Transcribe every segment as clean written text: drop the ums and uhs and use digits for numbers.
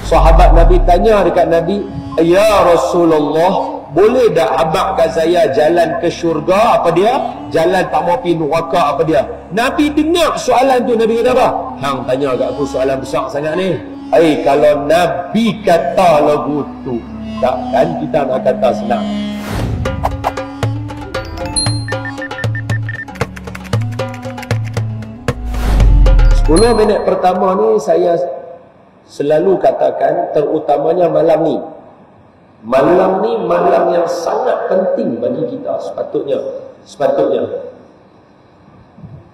Sahabat Nabi tanya dekat Nabi, "Ya Rasulullah, boleh tak abang kat saya jalan ke syurga?" Apa dia? Jalan tak mau pergi neraka, apa dia? Nabi dengar soalan tu, Nabi kata apa? "Hang tanya kat aku soalan besar sangat ni." Kalau Nabi kata lagu tu, takkan kita nak kata senang. 10 minit pertama ni saya selalu katakan, terutamanya malam ni. Malam ni malam yang sangat penting bagi kita sepatutnya.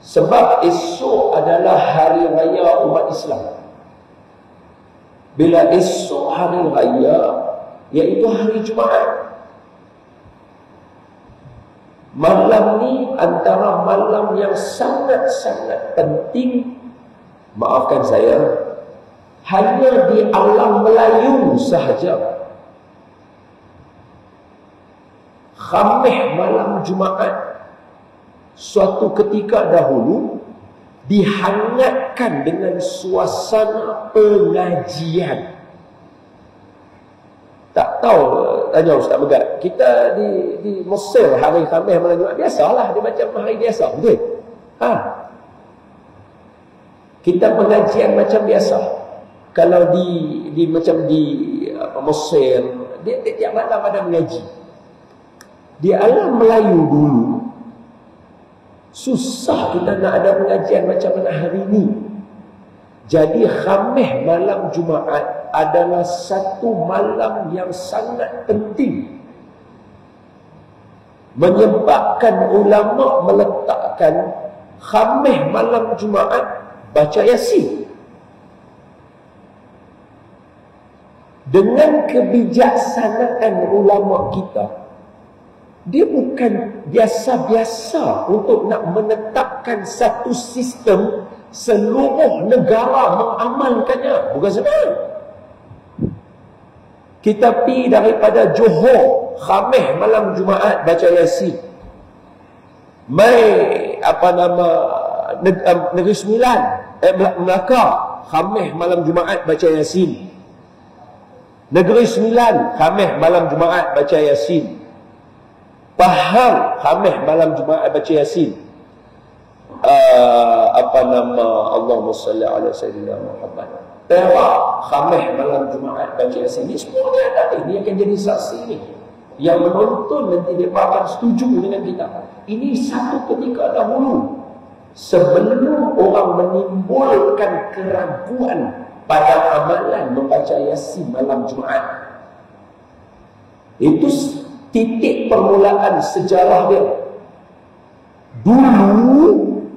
Sebab esok adalah hari raya umat Islam. Bila esok hari raya, iaitu hari Jumaat, malam ni antara malam yang sangat-sangat penting. Maafkan saya, hanya di alam Melayu sahaja Khamis malam Jumaat suatu ketika dahulu dihangatkan dengan suasana pengajian. Tak tahu, tanya Ustaz Megat, kita di Mesir hari Khamis malam Jumaat biasalah, dia macam hari biasa, betul? Kita pengajian macam biasa. Kalau di Mesir, dia tiap malam ada mengaji. Di alam Melayu dulu susah kita nak ada pengajian macam mana hari ini. Jadi Khamis malam Jumaat adalah satu malam yang sangat penting, menyebabkan ulama meletakkan Khamis malam Jumaat baca Yasin. Dengan kebijaksanaan ulama kita, dia bukan biasa-biasa untuk nak menetapkan satu sistem seluruh negara mengamalkannya. Bukan senang. Kita pergi daripada Johor, Khamis malam Jumaat baca Yasin. Negeri Sembilan, Melaka, Khamis malam Jumaat baca Yasin. Negeri Sembilan, Khamis malam Jumaat baca Yasin. Pahang, Khamis malam Jumaat baca Yasin. Allahumma salli ala Sayyidina Muhammad. Perak, Khamis malam Jumaat baca Yasin. Ini semua ni ada, ini akan jadi saksi ni. Yang menonton nanti dia akan setuju dengan kita. Ini satu ketika dahulu, sebelum orang menimbulkan keraguan pada amalan membaca Yasin malam Jumaat. Itu titik permulaan sejarah dia. Dulu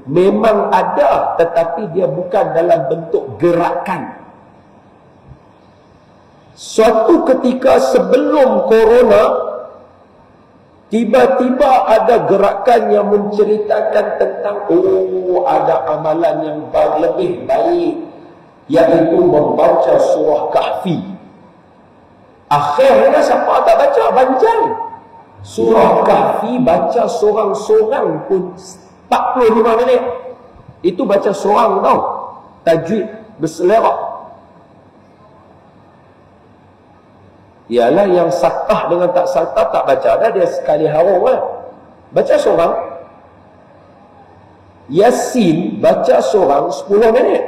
memang ada, tetapi dia bukan dalam bentuk gerakan. Suatu ketika sebelum corona, tiba-tiba ada gerakan yang menceritakan tentang ada amalan yang lebih baik, iaitu membaca surah Kahfi. Akhirnya siapa tak baca? Banjang. Surah Kahfi baca seorang-seorang pun 45 minit. Itu baca seorang tau. Tajwid berselera. Ialah yang satah dengan tak satah tak baca dah, dia sekali harum lah. Baca seorang. Yasin baca seorang 10 minit.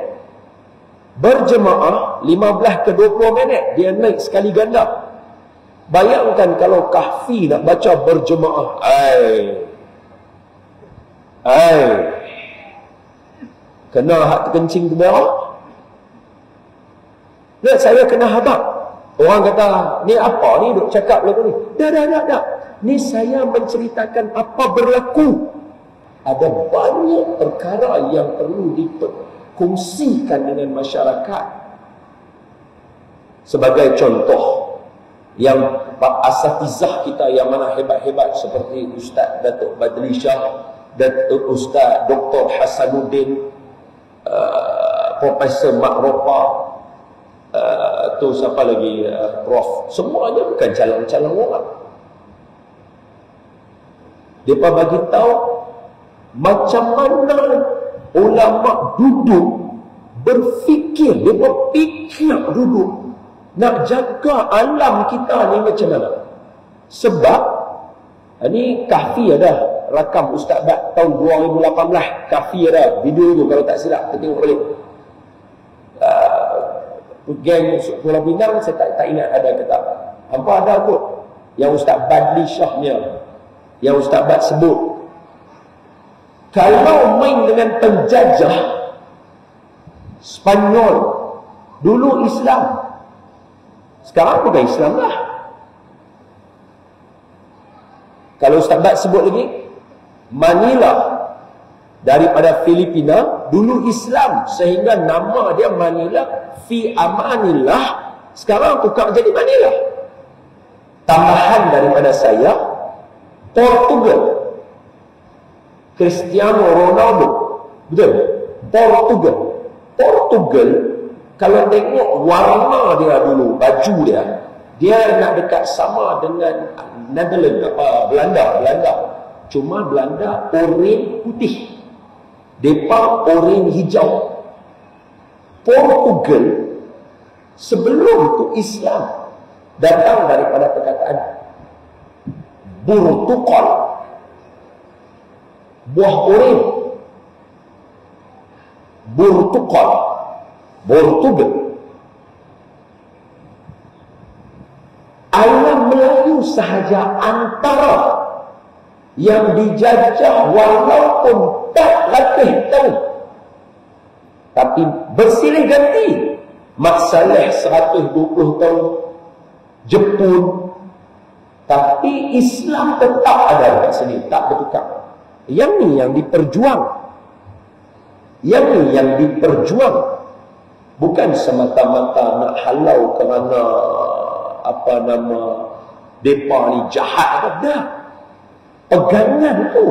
Berjemaah 15 ke 20 minit. Dia naik sekali ganda. Bayangkan kalau Kahfi nak baca berjemaah. Kena hak terkencing tu merah. Nak saya kena habak. Orang kata, ni apa ni duk cakap lagu ni? Tak. Ni saya menceritakan apa berlaku. Ada banyak perkara yang perlu dikongsikan dengan masyarakat. Sebagai contoh, yang asatizah kita yang mana hebat-hebat seperti Ustaz Datuk Badli Shah, Datuk Ustaz Dr. Hasanuddin, Profesor Mak Ropa, tu siapa lagi, Prof. Semuanya bukan calon-calon orang. Mereka bagi tahu macam mana ulama duduk berfikir. Mereka fikir duduk Nak jaga alam kita ni macam mana? Sebab ni Kahfi ada rakam Ustaz Bat tahun 2018. Kahfi ada video tu, kalau tak silap kita tengok balik. Geng Pulau Pinang saya tak ingat ada ke tak. Hampa ada kot yang Ustaz Badli Syahnya, yang Ustaz Bat sebut. Kalau main dengan penjajah Spanyol, dulu Islam, sekarang bukan Islam lah. Kalau Ustaz Bat sebut lagi, Manila daripada Filipina dulu Islam, sehingga nama dia Manila fi amanillah, sekarang tukar jadi Manila. Tambahan daripada saya, Portugal, Cristiano Ronaldo, betul? Portugal kalau tengok warna dia dulu, baju dia nak dekat sama dengan Netherlands, Belanda. Cuma Belanda oranye putih, depa oranye hijau. Portugal sebelum tu Islam datang daripada perkataan Burtukal, buah oranye. Burtukal, Portugal. Alam Melayu sahaja antara yang dijajah walaupun 400 tahun, tapi bersilih ganti. Mak Saleh 120 tahun, Jepun, tapi Islam tetap ada kat sini, tak bertukar. Yang ni yang diperjuang, bukan semata-mata nak halau kerana depa ni jahat apa dah. Pegangan tu.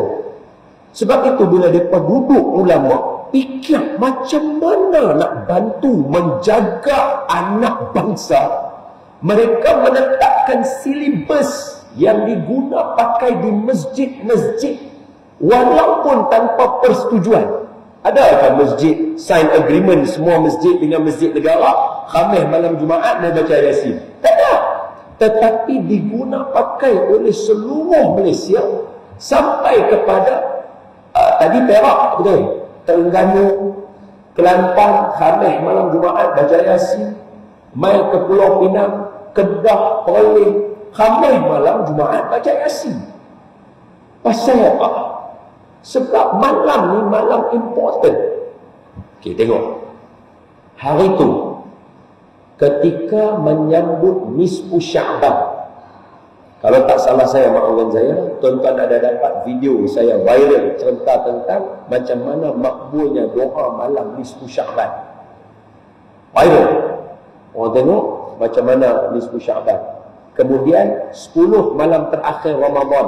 Sebab itu bila depa duduk ulama, fikir macam mana nak bantu menjaga anak bangsa. Mereka menetapkan silibus yang diguna pakai di masjid-masjid walaupun tanpa persetujuan. Adakah masjid sign agreement semua masjid dengan masjid negara, Khamis malam Jumaat mau baca Yasin? Tak ada. Tetapi diguna pakai oleh seluruh Malaysia sampai kepada tadi Perak, betul? Terengganu, Kelantan, Khamis malam Jumaat baca Yasin. Mai ke Pulau Pinang, Kedah, Perlis, Khamis malam Jumaat baca Yasin. Pasal apa? Sebab malam ni malam important. Okey, tengok. Hari tu ketika menyambut nisfu Sya'ban. Kalau tak salah saya, maafkan saya, tuan-tuan ada dapat video saya viral cerita tentang macam mana makbulnya doa malam nisfu Sya'ban. Viral. Orang tengok macam mana nisfu Sya'ban. Kemudian 10 malam terakhir Ramadan.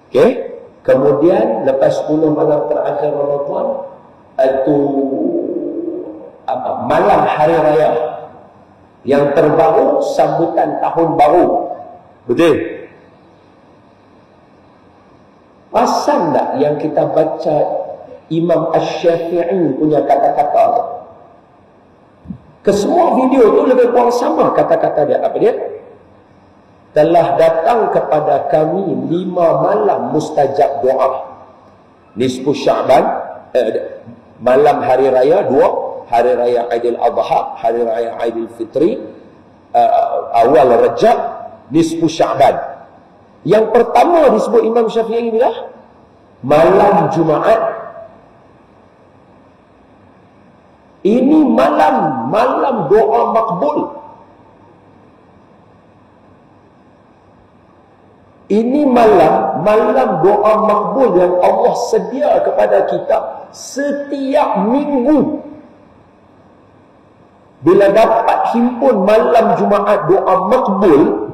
Okey? Kemudian lepas 10 malam terakhir Ramadan, itu malam hari raya yang terbaru, sambutan tahun baru. Betul? Pasang tak yang kita baca Imam Asy-Syafi'i punya kata-kata tu? Kesemua video tu lebih kurang sama kata-kata dia. Apa dia? Telah datang kepada kami 5 malam mustajab doa. Nisfu Sya'ban, malam hari raya 2, hari raya Aidil Adha, hari raya Aidil Fitri, awal Rajab, nisfu Sya'ban. Yang pertama disebut Imam Syafi'i inilah malam Jumaat. Ini malam doa makbul. Ini malam doa makbul yang Allah sedia kepada kita setiap minggu. Bila dapat himpun malam Jumaat doa makbul,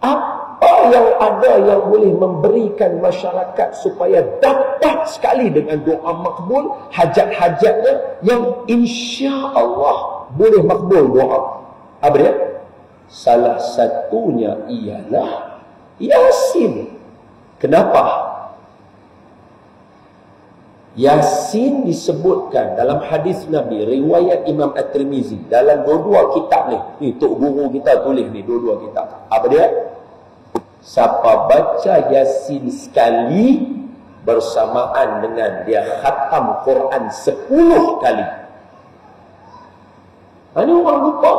apa yang ada yang boleh memberikan masyarakat supaya dapat sekali dengan doa makbul hajat-hajatnya yang insya Allah boleh makbul doa? Apa dia? Salah satunya ialah Yasin. Kenapa? Yasin disebutkan dalam hadis Nabi riwayat Imam At-Tirmizi dalam dua-dua kitab ni. Ni tok guru kita tulis ni dua-dua kitab. Apa dia? Siapa baca Yasin sekali bersamaan dengan dia khatam Quran 10 kali. Ini orang lupa.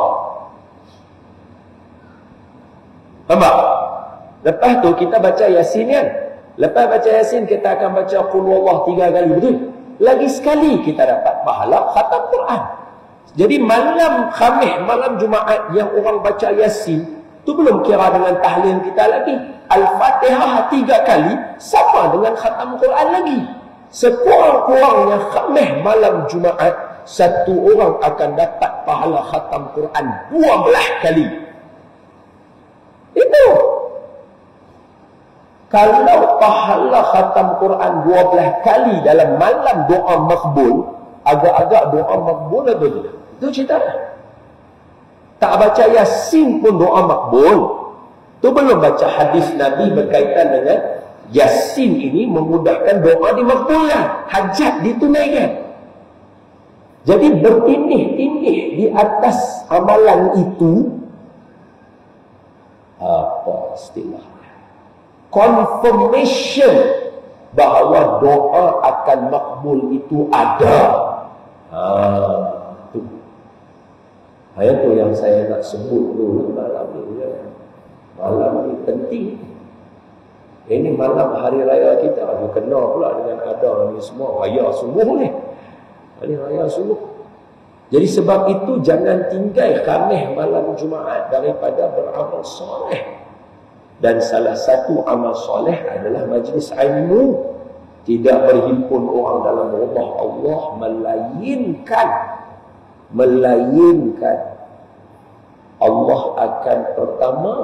Nampak? Lepas tu kita baca Yasin kan? Lepas baca Yasin kita akan baca Qul Huwallah 3 kali, betul? Lagi sekali kita dapat pahala khatam Quran. Jadi malam Khamis, malam Jumaat yang orang baca Yasin tu belum kira dengan tahlil kita lagi. Al-Fatihah 3 kali sama dengan khatam Quran lagi. Sekurang-kurangnya Khamis malam Jumaat satu orang akan dapat pahala khatam Quran 12 kali. Itu. Kalau pahala khatam Quran 12 kali dalam malam doa makbul, agak-agak doa makbul atau tidak? Itu cerita. Tak baca Yasin pun doa makbul. Tu belum baca hadis Nabi berkaitan dengan Yasin ini memudahkan doa dimakbulkan, hajat ditunaikan. Jadi bertindih-tindih di atas amalan itu, apa istilahnya? Confirmation bahawa doa akan makbul itu ada. Itu. Itu yang saya nak sebut dulu malam ini. Malam ini penting. Ini malam hari raya kita. Dia kena pula dengan ada ni semua. Raya sungguh ni. Hari raya sungguh. Jadi sebab itu jangan tinggal Khamis malam Jumaat daripada beramal soleh. Dan salah satu amal soleh adalah majlis ilmu. Tidak berhimpun orang dalam rumah Allah, melainkan Allah akan pertama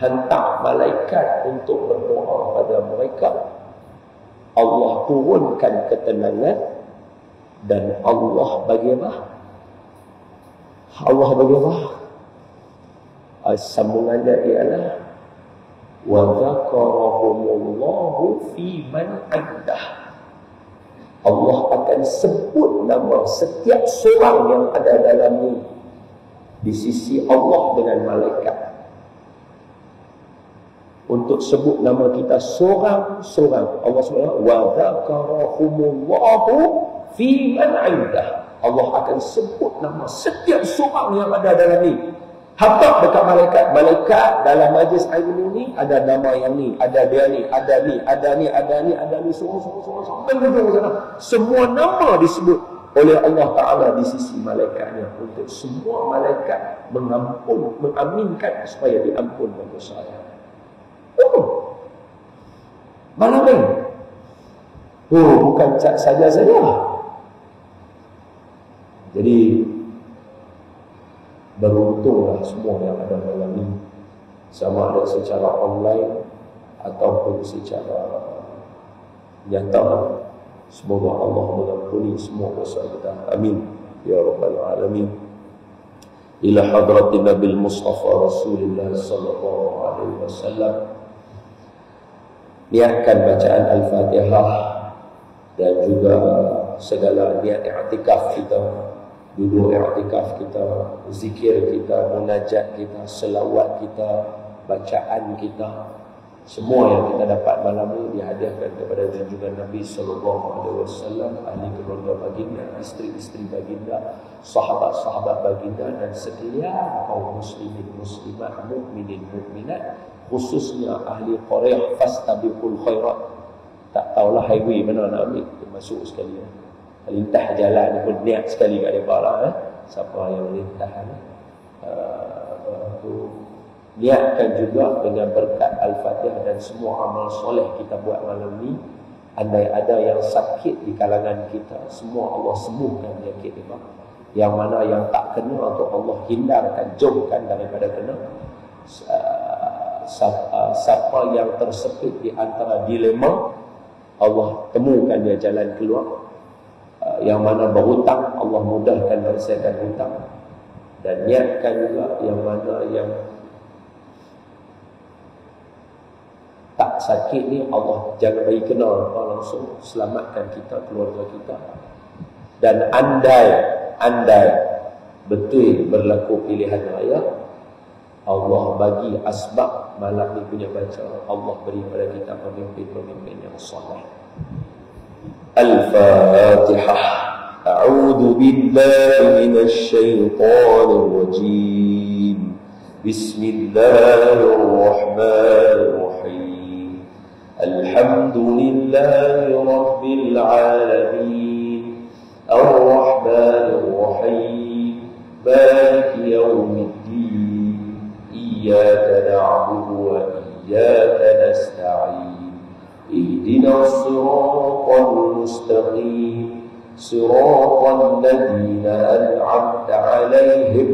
hantar malaikat untuk berdoa pada mereka. Allah turunkan ketenangan dan Allah bagaimana? Sambungannya ialah wa dzakarahumullahu fi man 'indah. Allah akan sebut nama setiap seorang yang ada dalam ni di sisi Allah dengan malaikat. Untuk sebut nama kita seorang-seorang. Allah SWT wa dzakarahumullahu fi man 'indah. Allah akan sebut nama setiap seorang yang ada dalam ni. Habaq dekat malaikat dalam majlis ilmu ni ada nama yang ni, ada dia ni, ada ni, semua sampai hujung sana. Semua nama disebut oleh Allah Taala di sisi malaikatnya untuk semua malaikat mengaminkan supaya diampunkan dosa saya. Malam ni. Bukan saja. Jadi beruntunglah semua yang ada dalam ini, sama ada secara online ataupun secara nyata. Semoga Allah mengampuni semua dosa kita. Amin ya rabbal alamin. Ila hadratin Nabil Mustafa Rasulullah sallallahu alaihi wasallam. Niatkan bacaan Al-Fatihah dan juga segala niat i'tikaf kita, duduk i'tikaf kita, zikir kita, munajat kita, selawat kita, bacaan kita, semua yang kita dapat malam ini dihadiahkan kepada junjungan Nabi sallallahu alaihi wasallam, ahli keluarga baginda, isteri-isteri baginda, sahabat-sahabat baginda dan sekalian kaum muslimin muslimat, mukminin mukminat, khususnya ahli Qaryah fastabiqul khairat. Tak tahulah highway mana nak ambil, masuk sekali. Lintah jalan pun niat sekali kat mereka lah. Siapa yang lintah ni niatkan juga dengan berkat Al-Fatihah dan semua amal soleh kita buat malam ni. Andai ada yang sakit di kalangan kita, semua Allah sembuhkan penyakit mereka. Yang mana yang tak kena untuk Allah hindarkan, jauhkan daripada kena. Siapa yang tersepit di antara dilema, Allah temukan dia jalan keluar. Yang mana berhutang, Allah mudahkan menyelesaikan hutang. Dan niatkan juga yang mana yang tak sakit ni Allah jangan bagi kena langsung, selamatkan kita, keluarga kita. Dan andai betul berlaku pilihan raya, Allah bagi asbab malam ni punya baca, Allah beri pada kita pemimpin-pemimpin yang soleh. Al-Fatihah. A'udzu billahi minasy syaithanir rajim. Bismillahirrahmanirrahim. Alhamdulillahi rabbil alamin. Ar-Rahmanir Rahim. Maliki yaumiddin. إياك نعبد وإياك نستعين اهدنا الصراط المستقيم صراط الذين أنعمت عليهم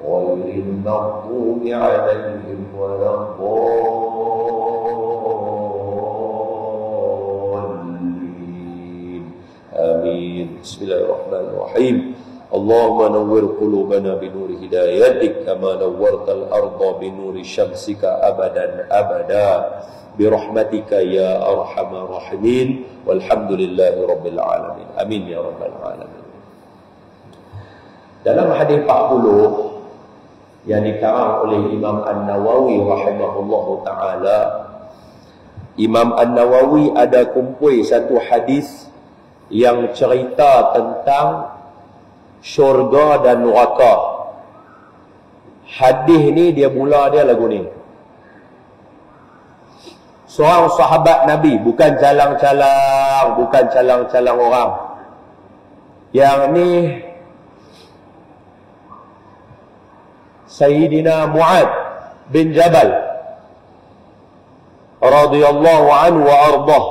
غير المغضوب عليهم ولا الضالين آمين. بسم الله الرحمن الرحيم. Allahumma nawwir qulubana binuri hidayatik kama nawwartal arda binuri syamsika abadan abada birahmatika ya arhamar rahimin walhamdulillahi rabbil alamin. Amin ya rabbal alamin. Dalam hadis 40 yang dikarang oleh Imam An-Nawawi rahimahullahu taala, Imam An-Nawawi ada kumpul satu hadis yang cerita tentang syurga dan neraka. Hadis ni dia mula dia lagu ni. Seorang sahabat Nabi, bukan calang-calang orang. Yang ni Sayyidina Mu'ad bin Jabal radhiyallahu anhu wa ardah.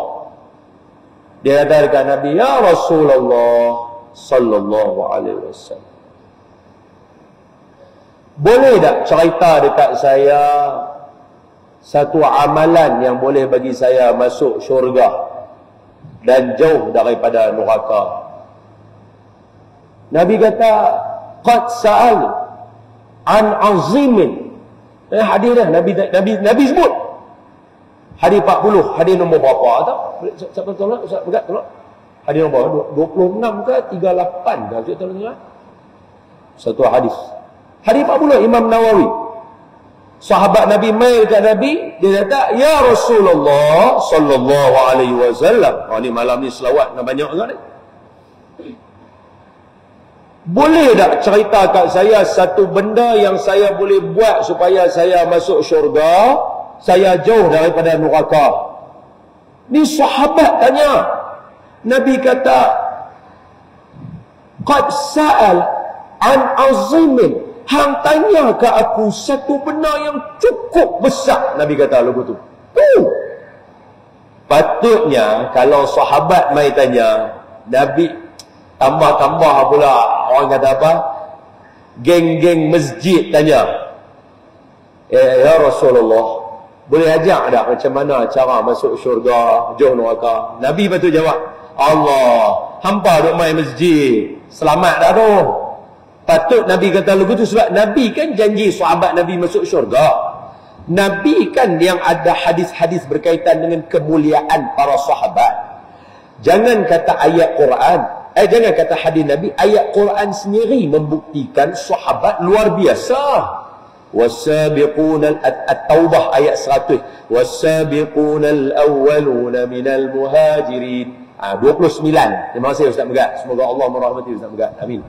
Dia kata dekat Nabi, ya Rasulullah sallallahu alaihi wasallam, boleh tak cerita dekat saya satu amalan yang boleh bagi saya masuk syurga dan jauh daripada neraka? Nabi kata, qad sa'al an azimin. Hadis dah Nabi sebut. Hadis 40, hadis nombor berapa tak? Siapa tolak? Ustaz Pegat tolak. Hadis nombor 26 ke 38 ke? Saya tahu dengar. Satu hadis. Hadis 40 Imam Nawawi. Sahabat Nabi mai dekat Nabi, dia kata, "Ya Rasulullah sallallahu alaihi wasallam." Oh ni malam ni selawat nak banyak sangat ni. Boleh tak cerita kat saya satu benda yang saya boleh buat supaya saya masuk syurga, saya jauh daripada neraka? Ni sahabat tanya. Nabi kata, qad sa'al an azimin. Hang tanya ke aku satu benda yang cukup besar. Nabi kata lagu tu. Patutnya kalau sahabat mai tanya, Nabi tambah-tambah pula, orang kata apa, geng-geng masjid tanya, ya Rasulullah, boleh ajak tak macam mana cara masuk syurga, jauh neraka? Nabi patut jawab, Allah, hampa duk main masjid, selamat dah tu. Patut Nabi kata lagu tu sebab Nabi kan janji sahabat Nabi masuk syurga. Nabi kan yang ada hadis-hadis berkaitan dengan kemuliaan para sahabat. Jangan kata ayat Quran, jangan kata hadis Nabi, ayat Quran sendiri membuktikan sahabat luar biasa. Was-sabiquna at-taubah ayat 100. Was-sabiquna al-awwaluna minal muhajirin. 29. Terima kasih Ustaz Megat. Semoga Allah merahmati Ustaz Megat. Amin.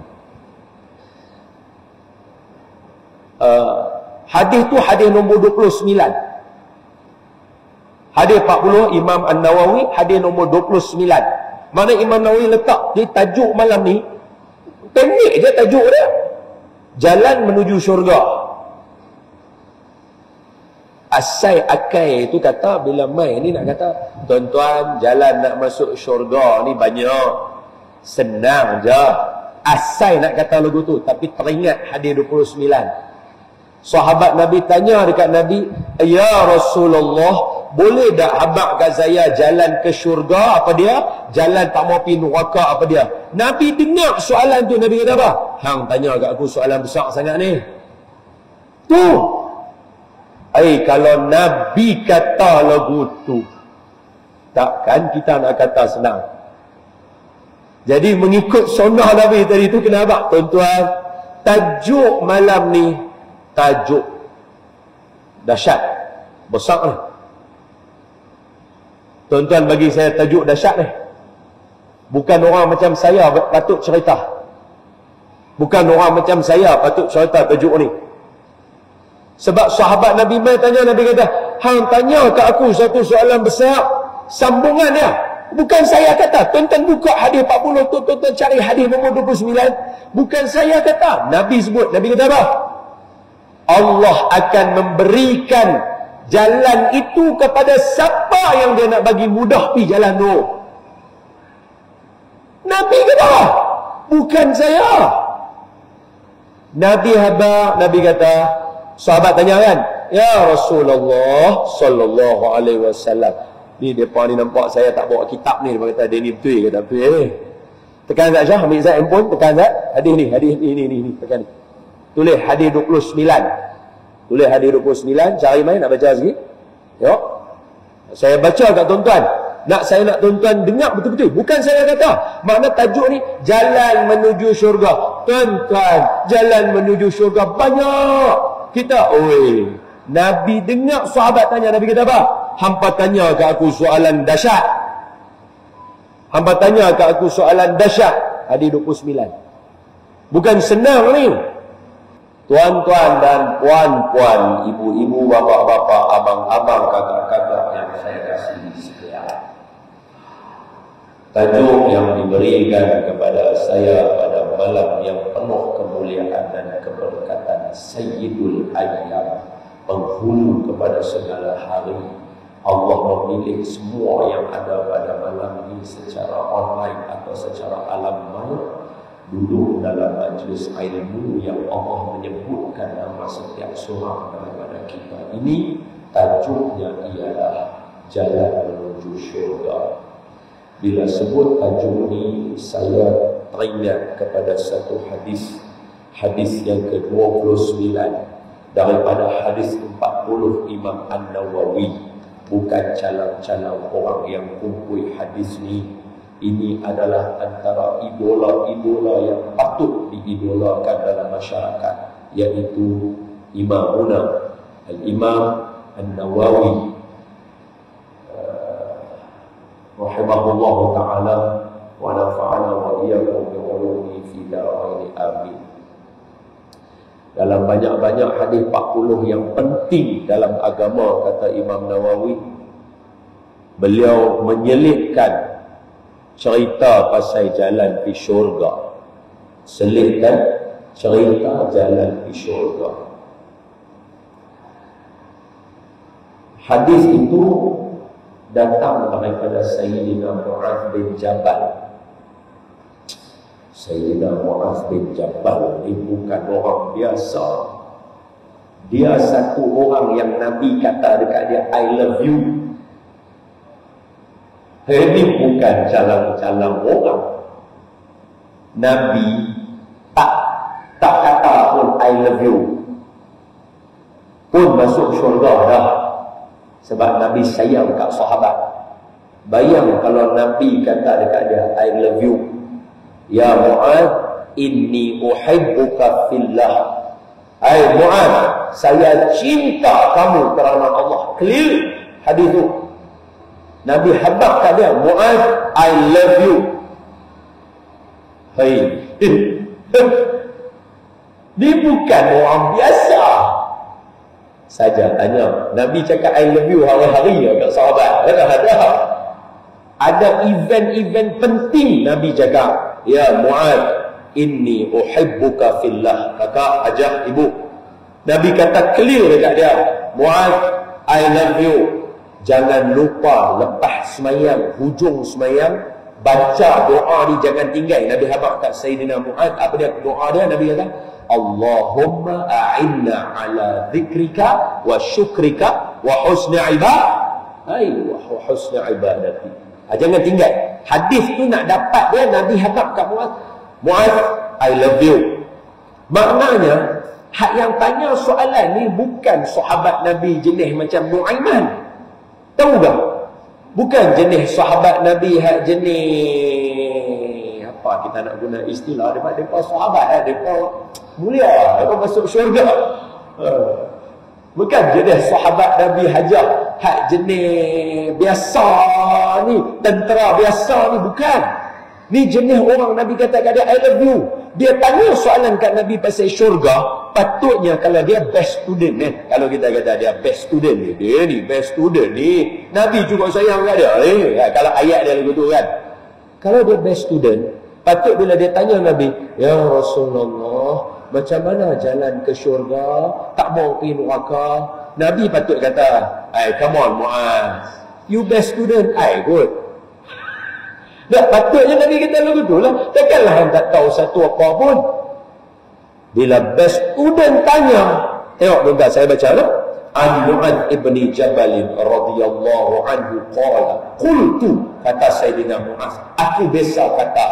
Hadis tu hadis nombor 29. Hadis 40 Imam An-Nawawi, hadis nombor 29. Mana Imam Nawawi letak di tajuk malam ni, pendek je tajuk dia. Jalan menuju syurga. Asai akai itu kata bila mai ni nak kata, tuan-tuan, jalan nak masuk syurga ni banyak, senang je. Asai nak kata lagu tu, tapi teringat hadis 29. Sahabat Nabi tanya dekat Nabi, ya Rasulullah, boleh tak habaq kat saya jalan ke syurga? Apa dia? Jalan tak mau pergi neraka, apa dia? Nabi dengar soalan tu, Nabi kata apa? Hang tanya kat aku soalan besar sangat ni. Tu Kalau Nabi kata lagu tu, takkan kita nak kata senang. Jadi mengikut sunnah Nabi tadi tu kenapa? Tuan-tuan, tajuk malam ni tajuk dahsyat, besar ni. Tuan-tuan bagi saya tajuk dahsyat ni. Bukan orang macam saya patut cerita. Bukan orang macam saya patut cerita tajuk ni. Sebab sahabat Nabi mai tanya, Nabi kata, hang tanya ke aku satu soalan besar, sambungan dia. Bukan saya kata. Tuan-tuan buka hadis 40, tuan-tuan cari hadis nombor 29. Bukan saya kata. Nabi sebut. Nabi kata apa? Allah akan memberikan jalan itu kepada siapa yang dia nak bagi mudah pergi jalan tu. Nabi kata, bukan saya. Nabi kata, sahabat tanya kan, ya Rasulullah sallallahu alaihi wasallam, ni depa ni nampak saya tak bawa kitab ni, dia kata dia ni betul ke tak betul. Tekan Zat Syah, ambil Zat handphone, tekan Zat hadis ni tekan ni. Tulis hadis 29. Tulis hadis 29, cari mai nak baca sikit. Tengok. Saya baca kat tuan-tuan. Saya nak tuan-tuan dengar betul-betul. Bukan saya kata. Makna tajuk ni jalan menuju syurga. Tuan-tuan, jalan menuju syurga banyak. Kita, Nabi dengar sahabat tanya, Nabi kata apa? Hampa tanya ke aku soalan dahsyat. Hampa tanya ke aku soalan dahsyat. Hadis 29. Bukan senang ni. Tuan-tuan dan puan-puan, ibu-ibu, bapa-bapa, abang-abang, kakak-kakak yang saya kasihi sekalian. Tajuk yang diberikan kepada saya pada malam yang penuh kemuliaan dan keberkatan, Sayyidul Ayyam, penghulu kepada segala hari. Allah memilih semua yang ada pada malam ini secara online atau secara alam maya, duduk dalam majlis ilmu yang Allah menyebutkan nama setiap seorang daripada kita. Ini tajuknya ialah jalan menuju syurga. Bila sebut tajuk ini, saya teringat kepada satu hadis yang ke-29 daripada hadis 40 Imam An-Nawawi. Bukan calang-calang orang yang kumpul hadis ni. Ini adalah antara idola-idola yang patut diidolakan dalam masyarakat, yaitu Imamuna Al-Imam An-Nawawi rahimahullah ta'ala wa nafa'ana wa iyyakum bi ulumi fi darain amin. Dalam banyak-banyak hadis 40 yang penting dalam agama, kata Imam Nawawi, beliau menyelitkan cerita pasal jalan pergi syurga. Selitkan cerita jalan pergi syurga. Hadis itu datang daripada Sayyidina Mu'adz bin Jabal. Sayyidina Mu'adz bin Jabal ini bukan orang biasa. Dia satu orang yang Nabi kata dekat dia, I love you. Ini bukan calang-calang orang. Nabi tak kata pun I love you, pun masuk syurga dah. Sebab Nabi sayang kat sahabat. Bayang kalau Nabi kata dekat dia, I love you, ya Mu'adz, inni uhibbuka fillah. Hai Mu'adz, saya cinta kamu kerana Allah. Clear hadis tu. Nabi habaq kat dia, Mu'adz, I love you. Hai. Ni bukan orang biasa. Saja tanya, Nabi cakap I love you hari-hari kat sahabat. Ada event-event penting Nabi cakap, ya Mu'adz, inni uhibbuka fillah. Kakak, ajak ibu. Nabi kata clear dekat dia, Mu'adz, I love you. Jangan lupa lepas semayang, hujung semayang, baca doa ni, jangan tinggal. Nabi habaq kat Sayyidina Mu'adz, apa dia doa dia? Nabi kata, Allahumma a'inna ala dhikrika wa syukrika wa husni ibadati. Jangan tinggal. Hadis tu nak dapat dia, Nabi habaq kat Mu'adz, Mu'adz, I love you. Maknanya Hak yang tanya soalan ni bukan sahabat Nabi jenis macam Nu'aiman. Tahu tak? Bukan jenis sahabat Nabi hak jenis apa kita nak guna istilah depa sahabat depa mulia, depa masuk syurga. Bukan jenis sahabat Nabi Hajar hak jenis biasa ni, tentera biasa ni, bukan. Ni jenis orang Nabi kata kat dia I love you. Dia tanya soalan kat Nabi pasal syurga. Patutnya kalau dia best student ni, kalau kita kata dia best student ni, dia ni best student ni, Nabi juga sayang kat dia. Kalau ayat dia lagu tu kan. Kalau dia best student, patut bila dia tanya Nabi, ya Rasulullah, macam mana jalan ke syurga? Tak mau pergi neraka. Nabi patut kata, come on Muaz, you best student, good. Tak patutnya Nabi kata lagu tu lah. Takkanlah yang tak tahu satu apa pun. Bila best student tanya, tengok tuan-tuan, saya baca lah. An Mu'adz ibni Jabal radhiyallahu anhu qala, qultu, kata Sayyidina Mu'adz, aku biasa kata,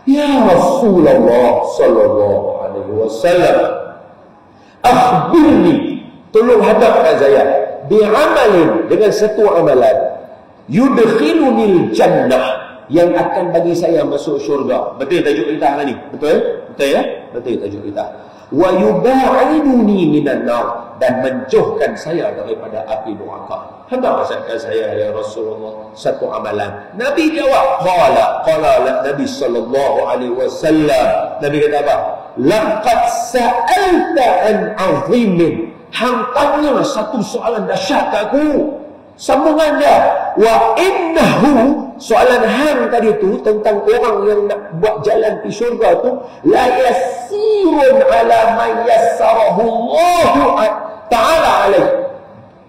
ya Rasulullah sallallahu alaihi wasallam, akhbirni, tolong hadapkan saya, bi'amalin, dengan satu amalan, yudkhilunil jannah, yang akan bagi saya masuk syurga. Betul tajuk kita hari ni? Betul? Betul ya? Betul tajuk kita. Wa yuba'iduni minan nar, dan menjauhkan saya daripada api neraka. Hendak maksudkan saya ya Rasulullah satu amalan. Nabi jawab, qala Nabi sallallahu alaihi wasallam. Nabi kata apa? Laqad sa'alta an 'azimin. Hang tanya satu soalan dahsyat kat aku. Sambungan dia, wa innahu, soalan hang tadi tu tentang orang yang nak buat jalan ke syurga tu, la yasirun ala man yassarahu Allah ta'ala alaih.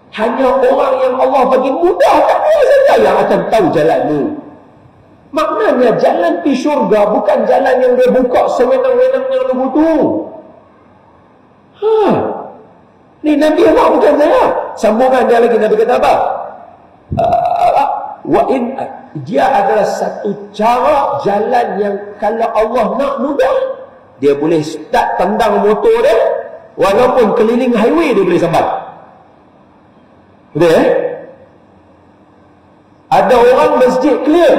Hanya orang yang Allah bagi mudah kat dia saja yang akan tahu jalan tu. Maknanya jalan ke syurga bukan jalan yang dia buka sewenang-wenangnya lagu tu. Ni Nabi Allah bukan saya. Sambungan dia lagi, Nabi kata apa? Dia adalah satu cara jalan yang kalau Allah nak mudah, dia boleh start tendang motor dia, walaupun keliling highway dia boleh sampai. Betul Ada orang masjid clear,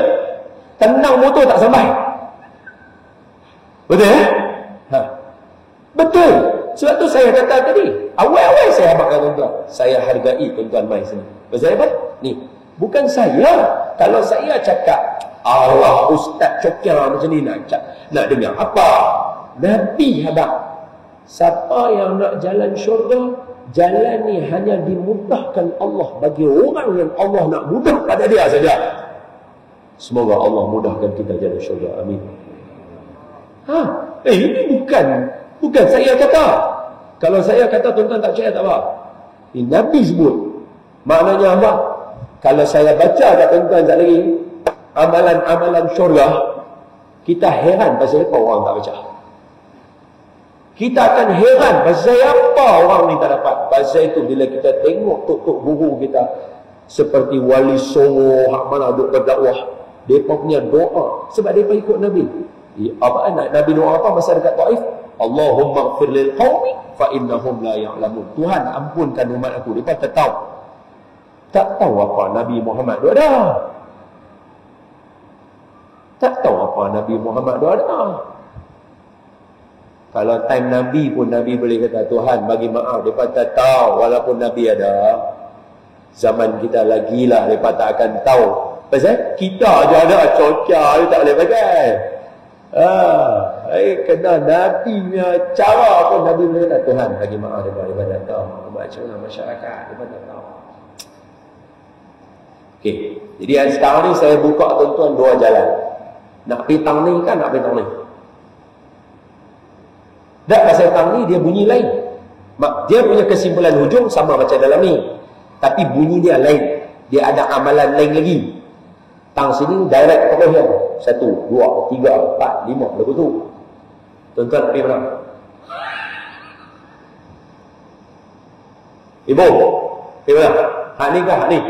tendang motor tak sampai. Betul Betul. Sebab tu saya kata tadi, awal-awal saya abangkan tuan-tuan, saya hargai tuan-tuan mai sini. Pasal apa? Ni, bukan saya. Kalau saya cakap, Allah Ustaz Cokir macam ni nak dengar apa? Nabi habaq. Siapa yang nak jalan syurga, jalan ni hanya dimudahkan Allah bagi orang yang Allah nak mudah pada dia saja. Semoga Allah mudahkan kita jalan syurga. Amin. Ini bukan saya kata. Kalau saya kata tuan-tuan tak percaya tak apa. Ini Nabi sebut. Maknanya apa? Kalau saya baca kat tuan-tuan sekali lagi, amalan-amalan syurga, kita heran pasal apa orang tak baca. Kita akan heran pasal apa orang ni tak dapat. Pasal itu bila kita tengok tok-tok guru kita seperti Wali Songo, hak mana duk berdakwah, mereka punya doa sebab mereka ikut Nabi. Nabi doa apa masa dekat Taif? Allahumma ighfir lil qaumi fa innahum la ya'lamun. Tuhan ampunkan umat aku, mereka tak tahu apa Nabi Muhammad doa dah. Tak tahu apa Nabi Muhammad doa dah. Kalau time Nabi pun Nabi boleh kata Tuhan bagi maaf, mereka tak tahu. Walaupun Nabi ada, zaman kita lagi lah mereka tak akan tahu. Pasal kita aja ada cocah, dia tak boleh pakai. Kena Nabi punya cara pun Nabi boleh kata Tuhan bagi maaf, mereka tak tahu. Macam mana masyarakat, mereka tak tahu. Okey, jadi sekarang ni saya buka tuan-tuan dua jalan. Nak pergi tang ni kan, nak pergi tang ni. Tak, pasal tang ni dia bunyi lain. Dia punya kesimpulan hujung sama macam dalam ni, tapi bunyi dia lain. Dia ada amalan lain lagi. Tang sini direct terus dia. 1, 2, 3, 4, 5 lagu tu. Tuan-tuan nak pergi mana? Ibu, pergi mana? Hak ni kah? Hak ni?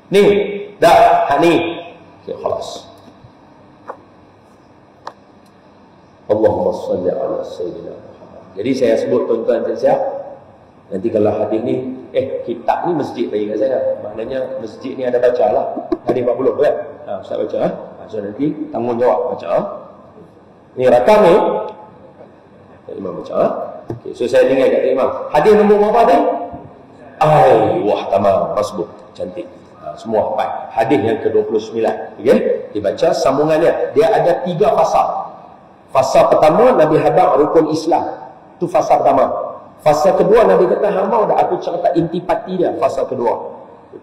Ni, dah, hak ni. Okay, khalas. Allahumma salli ala Sayyidina Muhammad. Jadi saya sebut tuan-tuan dan siap. Nanti kalau hadis ni, kitab ni masjid bagi kat saya. Maknanya masjid ni ada baca lah. Hadis 40 kan? Ustaz baca. So nanti tanggungjawab baca. Ni rakam ni. Imam baca. Okay, so saya dengar kat Imam. Hadis nombor berapa tadi? Wah, tamam, masbuk. Cantik. Semua hafal. Hadis yang ke-29. Okey? Dibaca sambungannya. Dia ada 3 fasal. Fasal pertama, Nabi hadap rukun Islam. Itu fasal pertama. Fasal kedua, Nabi kata, mau dah aku cerita intipati dia. Fasal kedua.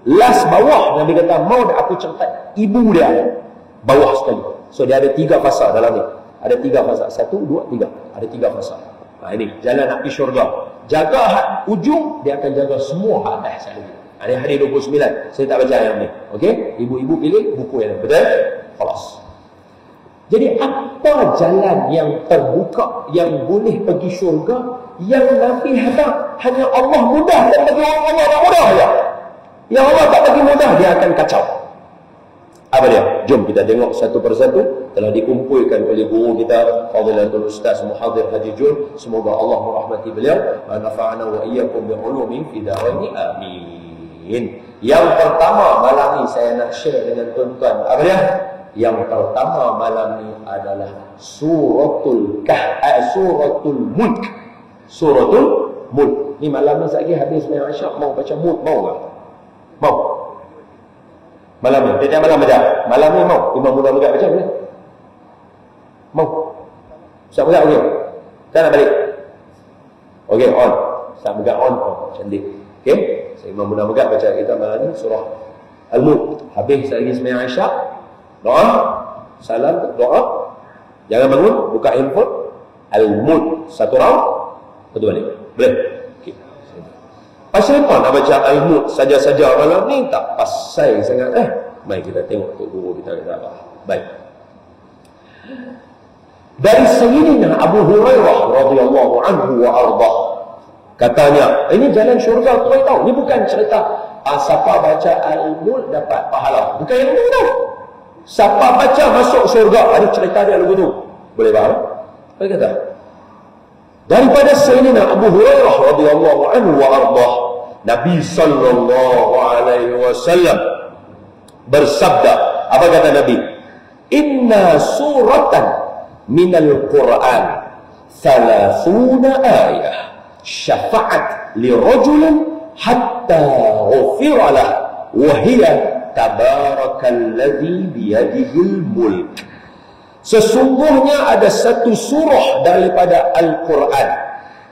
Last bawah, Nabi kata, mau dah aku cerita ibu dia. Bawah sekali. So, dia ada 3 fasal dalam ni. Ada 3 fasal. 1, 2, 3. Ada 3 fasal. Ini jalan nak pergi syurga. Jaga had ujung, dia akan jaga semua had atas sekali. Ini hadis 29. Saya tak baca yang ni. Okey? Ibu-ibu pilih buku yang ni. Betul? Khalas. Jadi apa jalan yang terbuka yang boleh pergi syurga yang Nabi hadap hanya Allah mudah dan bagi orang Allah tak mudah ya. Yang Allah tak bagi mudah, dia akan kacau. Apa dia? Jom kita tengok satu persatu. Telah dikumpulkan oleh guru kita Fadilatul Ustaz Muhadir Haji Jul. Semoga Allah merahmati beliau. Wa nafa'ana wa iyyakum bi ulumin fi daraini. Amin. Yang pertama malam ni saya nak share dengan tuan-tuan. Apa dia? Yang pertama malam ni adalah Suratul Mulk. Suratul Mulk. Ni malam ni sekali habis main Aisyah mau baca Mulk mau tak? Mau. Malam ni, tiap malam baca. Malam ni mau. Imam Muda Megat baca boleh? Mau. Ustaz Megat okey? Saya nak balik. Okey, on. Ustaz Megat on. Cantik. Okey? So, Imam Muda Megat baca kita malam ni surah Al-Mulk. Habis lagi sembahyang Aisyah. Doa. Salam, doa. Jangan bangun, buka handphone. Al-Mulk. Satu round. Satu balik. Boleh? Okey. Pasal apa nak baca Al-Mulk saja-saja malam ni? Tak pasal sangat. Mari kita tengok Tok Guru kita kata apa. Baik. Dari Sayyidina Abu Hurairah radhiyallahu anhu wa ardah. Katanya, ini jalan syurga kau tahu. Ini bukan cerita siapa baca Al-Mulk dapat pahala. Bukan yang itu tahu. Siapa baca masuk syurga. Ada cerita dia lagu tu. Boleh faham? Apa kata? Daripada Sayyidina Abu Hurairah radhiyallahu anhu wa ardah, Nabi sallallahu alaihi wasallam bersabda, apa kata Nabi? Inna suratan minal Quran 30 ayah syafa'at li rajulin hatta ghufira lah wa hiya tabarakalladzi biyadihil mulk. Sesungguhnya ada satu surah daripada Al-Quran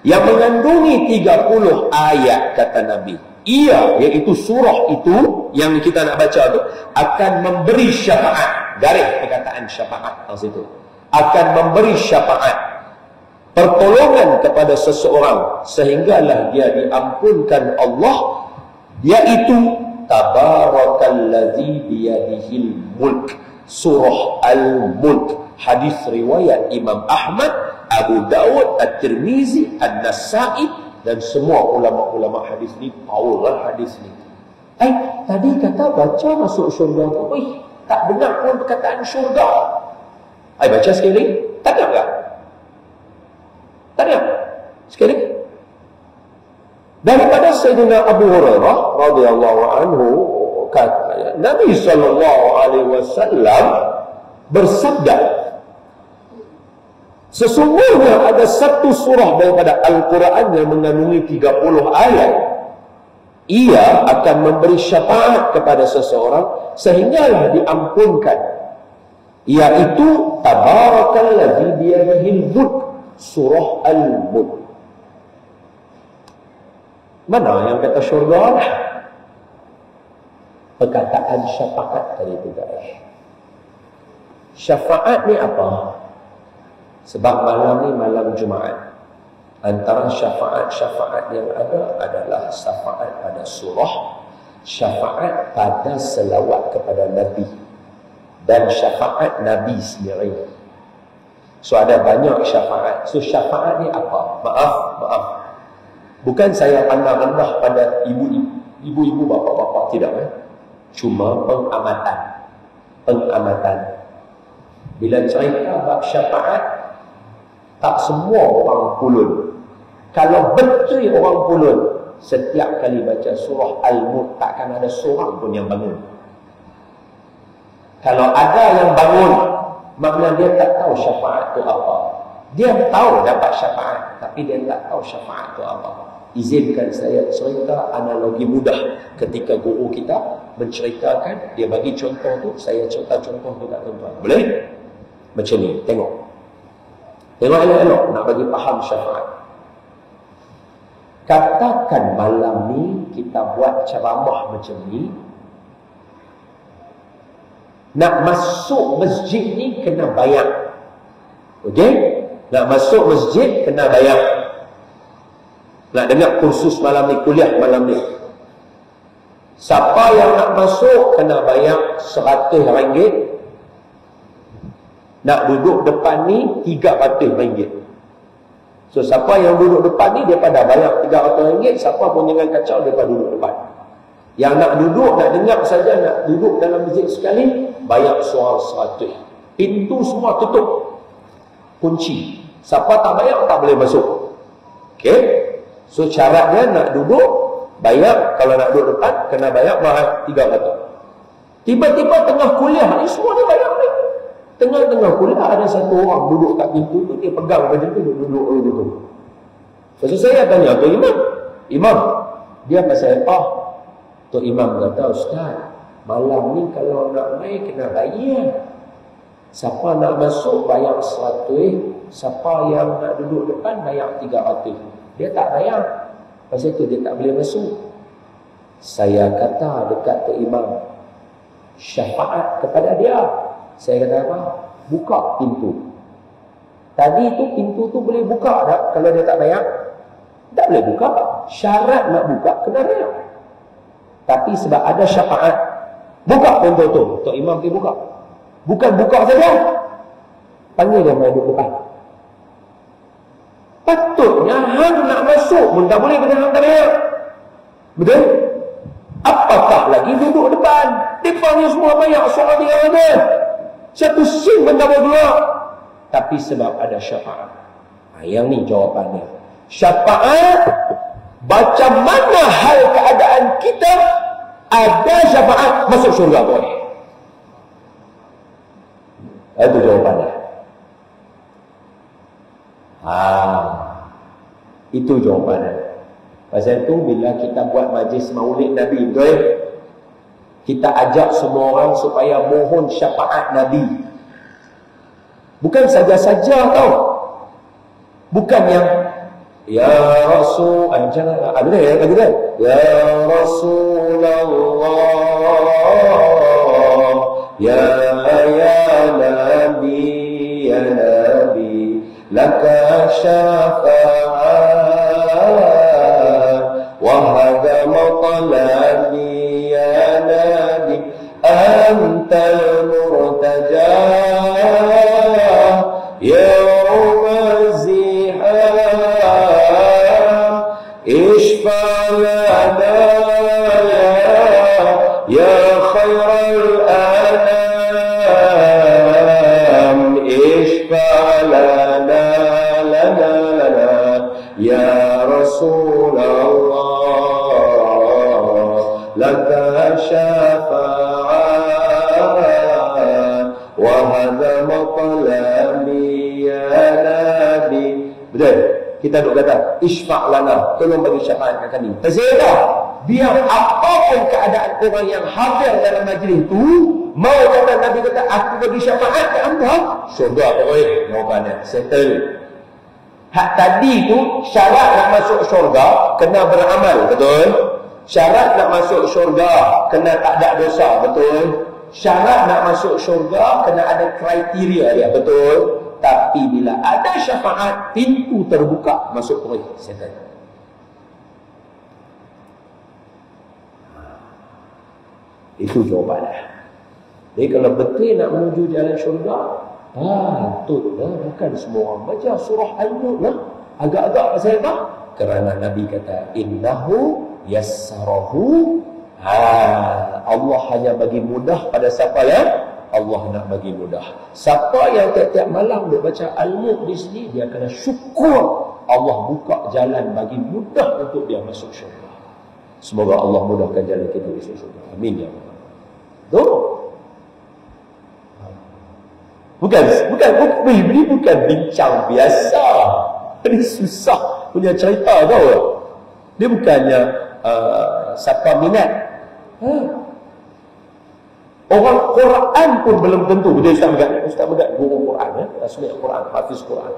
yang mengandungi 30 ayat, kata Nabi. Ia, iaitu surah itu yang kita nak baca tu, akan memberi syafaat. Garis perkataan syafaat di situ. Akan memberi syafaat, pertolongan kepada seseorang sehinggalah dia diampunkan Allah, iaitu tabarakalladzi biyadihil mulk. Surah Al-Mulk. Hadis riwayat Imam Ahmad, Abu Dawud, At-Tirmizi, An-Nasai dan semua ulama-ulama hadis ni tahulah hadis ni. Tadi kata baca masuk syurga tu. Tak dengar pun perkataan syurga. Baca sekali. Tak dengar tak? Tak dengar? Sekali. Daripada Sayyidina Abu Hurairah radhiyallahu anhu kata, Nabi sallallahu alaihi wasallam bersabda, sesungguhnya ada satu surah daripada Al-Quran yang mengandungi 30 ayat. Ia akan memberi syafaat kepada seseorang sehinggalah diampunkan, iaitu tabarakalladzi biyadihil mulk. Surah Al-Mulk. Mana yang kata syurga lah? Perkataan syafaat tadi tu guys. Syafaat ni apa? Sebab malam ni malam Jumaat. Antara syafaat-syafaat yang ada adalah syafaat pada surah, syafaat pada selawat kepada Nabi, dan syafaat Nabi sendiri. So ada banyak syafaat. So syafaat ni apa? Maaf. Bukan saya pandang rendah pada ibu-ibu, bapa-bapa, tidak. Cuma pengamatan. Bila cerita bab syafaat, Tak semua orang pulun. Kalau betul orang pulun, setiap kali baca surah Al-Mulk takkan ada seorang pun yang bangun. Kalau ada yang bangun, maknanya dia tak tahu syafaat itu apa. Dia tahu dapat syafaat, tapi dia tak tahu syafaat itu apa. Izinkan saya cerita analogi mudah ketika guru kita menceritakan, dia bagi contoh tu, saya cerita contoh tu kat tuan-tuan. Boleh? Macam ni, tengok. Tengok elok-elok nak bagi faham syafaat. Katakan malam ni kita buat ceramah macam ni. Nak masuk masjid ni kena bayar. Okey? Nak masuk masjid kena bayar. Nak dengar kursus malam ni, kuliah malam ni. Siapa yang nak masuk kena bayar RM100. Nak duduk depan ni RM300. So siapa yang duduk depan ni, dia pada bayar RM300. Siapa pun jangan kacau, dia pada duduk depan. Yang nak duduk, nak dengar saja, nak duduk dalam masjid sekali, bayar suara RM100. Pintu semua tutup, kunci. Siapa tak bayar, tak boleh masuk. Okey? So syaratnya nak duduk, bayar. Kalau nak duduk depan, kena bayar mahal RM300. Tiba-tiba tengah kuliah ni, semua dia bayar ni. Tengah-tengah kuliah ada satu orang duduk kat pintu tu, dia pegang macam tu, duduk gitu. So saya tanya Tok Imam, Imam, dia pasal apa? Tok Imam kata, Ustaz, malam ni kalau nak main kena bayar. Siapa nak masuk bayar RM100, siapa yang nak duduk depan bayar RM300. Dia tak bayar, pasal tu dia tak boleh masuk. Saya kata dekat Tok Imam, syafaat kepada dia. Saya kata apa? Buka pintu. Tadi tu pintu tu boleh buka tak kalau dia tak bayar? Tak boleh buka. Syarat nak buka kena bayar. Tapi sebab ada syafaat, buka pintu tu. Tok Imam pergi buka. Bukan buka saja, panggil dia main duduk depan. Patutnya hang nak masuk pun tak boleh kena hang tak bayar. Betul? Apakah lagi duduk depan? Depan ni semua bayar soal dia ada. Satu sen pun tak boleh keluar. Tapi sebab ada syafaat. Yang ni jawapannya. Syafaat, macam mana hal keadaan kita ada syafaat masuk syurga boleh. Itu jawapannya. Itu jawapannya. Pasal itu bila kita buat majlis maulid Nabi, betul? Kita ajak semua orang supaya mohon syafaat Nabi. Bukan saja-saja tau. Bukan yang ya Rasul, jangan ada ya lagu kan? Ya Rasulullah, ya Nabi, ya Nabi, laka syafa'at wa hadha matlabi ya Nabi, antal murtaja يوم الزحام اشفع لنا يا خير الأنام اشفع لنا يا رسول الله لك شفاعة وهذا مطلبي ya Nabi. Betul? Kita duk kata isfa' lana, tolong bagi syafaat kat kami. Pasal biar apapun keadaan orang yang hadir dalam majlis itu, mau kata Nabi kata aku bagi syafaat kat anda, syurga pokoknya. Jawapannya settle. Hak tadi tu syarat nak masuk syurga kena beramal, betul? Syarat nak masuk syurga kena tak ada dosa, betul? Syarat nak masuk syurga kena ada kriteria dia, betul? Tapi bila ada syafaat, pintu terbuka masuk proyek setan. Itu jawapannya. Jadi kalau betul nak menuju jalan syurga, patutlah bukan semua orang baca surah Al-Mulk lah. Agak-agak pasal apa? Kerana Nabi kata innahu yassarahu. Allah hanya bagi mudah pada siapa yang Allah nak bagi mudah. Siapa yang tiap-tiap malam duk baca Al-Mulk di sini, dia kena syukur Allah buka jalan bagi mudah untuk dia masuk syurga. Semoga Allah mudahkan jalan kita masuk syurga. Amin ya Allah. Ini bukan bincang biasa. Ini susah punya cerita tau. Dia bukannya siapa minat. Orang Quran pun belum tentu. Dia Ustaz Megat guru Quran, asmi Quran, hafiz Quran.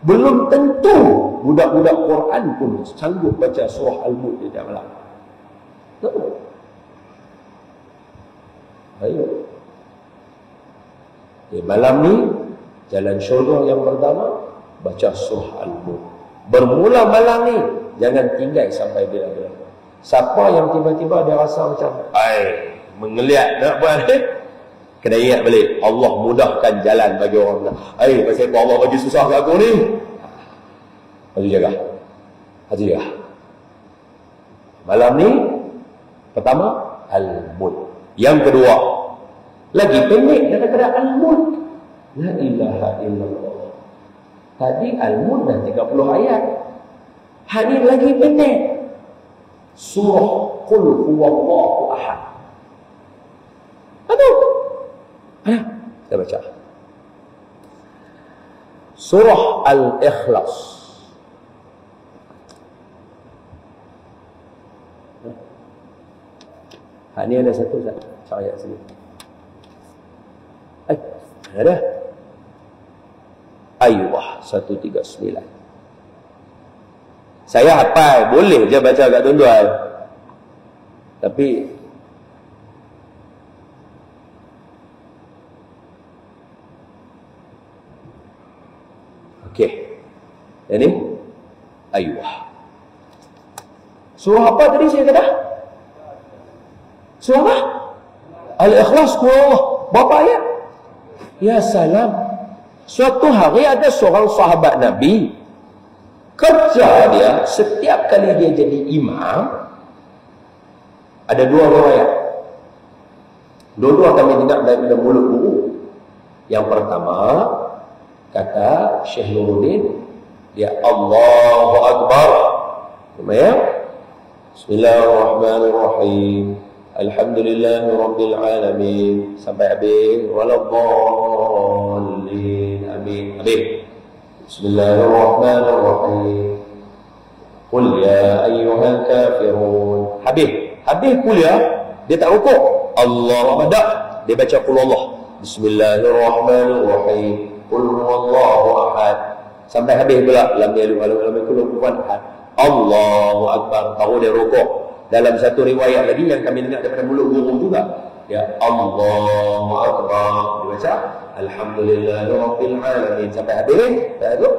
Belum tentu budak-budak Quran pun sanggup baca surah Al-Mulk di malam. Ayo. Malam ni jalan syurga yang pertama baca surah Al-Mulk. Bermula malam ni jangan tinggal sampai bila-bila. Siapa yang tiba-tiba dia rasa macam mengeliat nak buat ni, kena ingat balik Allah mudahkan jalan bagi orang nak. Pasal apa Allah bagi susah kat aku ni? Hati jaga. Malam ni pertama Al-Mulk. Yang kedua lagi pendek daripada Al-Mulk, la ilaha illallah. Tadi Al-Mulk dah 30 ayat. Hari lagi pendek. Surah Qul huwallahu ahad. Aduh. Kita baca. Surah Al-Ikhlas. Ini ada satu ayat sini. Ada. Ayuh 139. Saya hafal, boleh je baca kat tuan-tuan. Tapi okey. Ini ayuh. Surah apa tadi saya kata? Surah apa? Al-Ikhlas. Berapa ayat? Ya salam. Suatu hari ada seorang sahabat Nabi, kerja dia setiap kali dia jadi imam, ada dua riwayat. Dua-dua kami dengar daripada mulut guru. Yang pertama kata Syekh Nuruddin, dia Allahu Akbar. Ya. Bismillahirrahmanirrahim. Alhamdulillahirabbil alamin sampai habis. Waladdallin. Amin. Habis. Bismillahirrahmanirrahim. Qul ya ayyuhal kafirun. Habis qul ya, dia tak rukuk. Allah ada, dia baca qul Allah. Bismillahirrahmanirrahim. Qul huwallahu ahad. Sampai habis pula lam yalid walam yakul lahu kufuwan ahad. Allahu akbar, baru dia rukuk. Dalam satu riwayat lagi yang kami dengar daripada mulut guru juga, ya Allahu akbar, dia baca alhamdulillahirabbil alamin sampai habis. Baru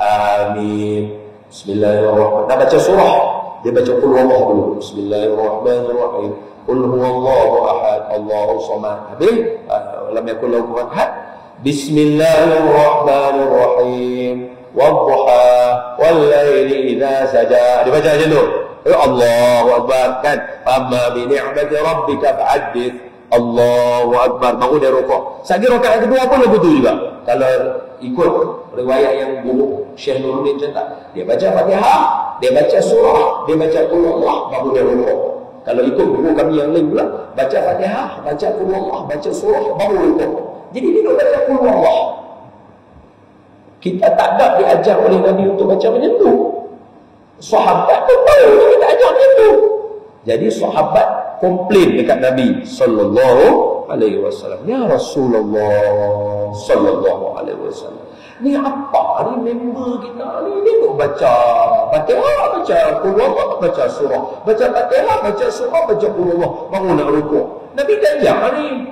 amin. Bismillahirrahmanirrahim. Nak baca surah, dia baca qul huwallahu dulu. Bismillahirrahmanirrahim. Qul huwallahu ahad, Allahu samad. Habis lam yakul lahu kufuwan ahad. Bismillahirrahmanirrahim. Wadduha wal laili idza saja. Dia baca macam tu. Allahu akbar kan. Amma bi ni'mati rabbika fa'addith. Allahu akbar, baru dia rukuk. Saya kira rakaat kedua pun begitu juga. Kalau ikut riwayat yang guru Syekh Nuruddin cerita, dia baca Fatihah, dia baca surah, dia baca qul Allah, baru dia rukuk. Kalau ikut guru kami yang lain pula, baca Fatihah, baca qul Allah, baca surah, baru rukuk. Jadi dia baca qul Allah. Kita tak ada diajar oleh Nabi untuk baca macam tu. Sahabat pun tahu Nabi tak ajar macam tu. Jadi sahabat komplain dekat Nabi sallallahu alaihi wasallam. Ya Rasulullah sallallahu alaihi wasallam, ni apa ni member kita ni, dia duk baca Fatihah, baca qul Allah, baca surah, baca Fatihah, baca surah, baca qul Allah, baru nak rukuk. Nabi tak ajar ni.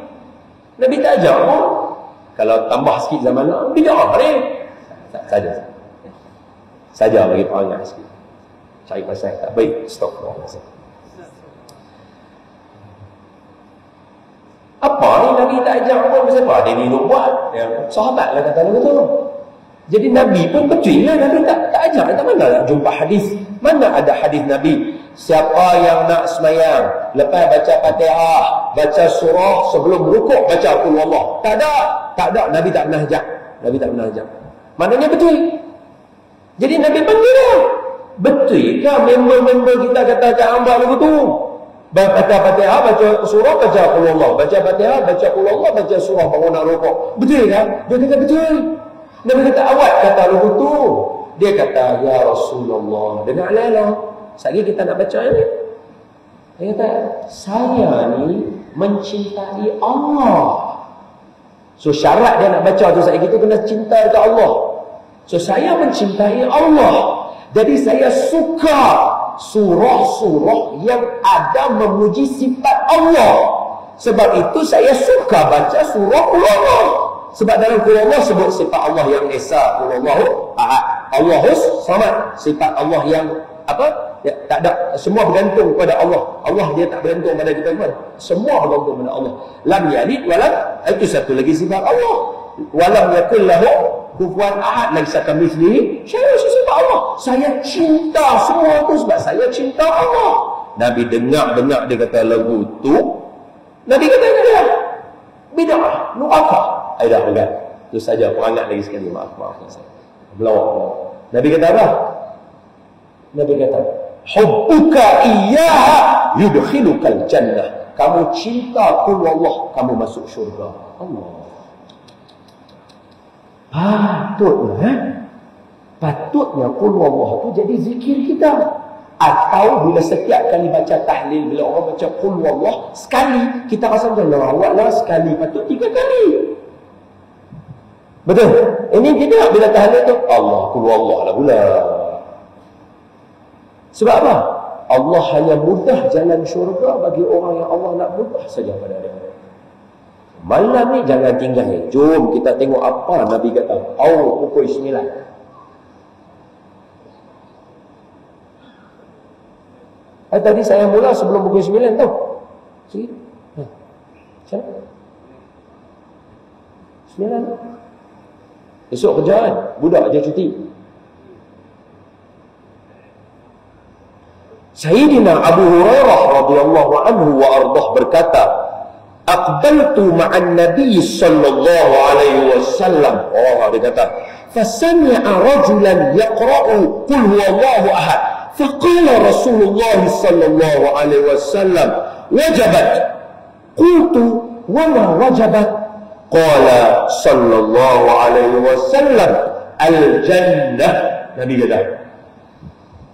Nabi tak ajar pun. Kalau tambah sikit zaman nak bidah ni. Saja bagi perangai sikit. Cari pasal tak baik, stop. Apa ni Nabi tak ajar pun, pasal apa dia ni nak buat? Sahabat lah kata begitu. Jadi Nabi pun betul lah, Nabi tak ajar. Tak mana nak jumpa hadis? Mana ada hadis Nabi siapa yang nak semayang lepas baca Fatihah, baca surah, sebelum rukuk baca qul huwallah. Tak ada. Nabi tak pernah ajak. Maknanya betul. Jadi Nabi panggil dia. Betul ke member-member kita kata cak hamba lagu tu? Baca Fatihah, baca surah, baca qul huwallah. Baca Fatihah, baca qul huwallah, baca surah baru nak rukuk. Betul kan? Dia kata betul. Nabi kata awak kata lagu tu. Dia kata, ya Rasulullah, dengarlah. Sekali kita nak baca ni. Dia kata, saya ni mencintai Allah. So syarat dia nak baca tu sekali kita kena cinta dekat Allah. So saya mencintai Allah. Jadi saya suka surah-surah yang ada memuji sifat Allah. Sebab itu saya suka baca surah Allah. Sebab dalam qul huwallah sebut sifat Allah yang esa, qul huwallahu ahad, Allahus samad, sifat Allah yang apa? Ya, tak ada, semua bergantung pada Allah. Allah dia tak bergantung pada kita pun. Semua bergantung pada Allah. Lam yalid walam, itu satu lagi sifat Allah. Walam yakul lahu kufuwan ahad, laisa kamitslihi syai'un, sifat Allah. Saya cinta semua tu sebab saya cinta Allah. Nabi dengar dia kata lagu tu. Nabi kata dia bid'ah, nu'aka. Dah pegang. Itu saja, perangat lagi sekali. Maafkan saya. Belawak. Nabi kata apa? Nabi kata, hubbuka iyyaha yudkhilukal jannah. Kamu cinta qul huwallah, kamu masuk syurga. Allah. Patutnya qul huwallah tu jadi zikir kita. Atau bila setiap kali baca tahlil, bila orang baca qul huwallah sekali, kita rasa macam awaklah sekali, patut 3 kali. Betul? Ini tidak, bila tahlil tu Allah, qul huwallah lah pula. Sebab apa? Allah hanya mudah jalan syurga bagi orang yang Allah nak mudah saja pada dia. Malam ni jangan tinggal. Jom kita tengok apa Nabi kata. Pukul 9. Tadi saya mula sebelum pukul 9 tau. Sikit. Macam mana? 9. Esok kerja kan? Budak je cuti. Sayyidina Abu Hurairah radhiyallahu anhu wa ardah berkata, aqbaltu ma'an nabiy sallallahu alaihi wasallam. Dia kata, fasami'a rajulan yaqra'u qul huwallahu ahad. Faqala Rasulullah sallallahu alaihi wasallam, wajabat. Qultu wa ma wajabat? Qala sallallahu alaihi wasallam, al-jannah. Nabi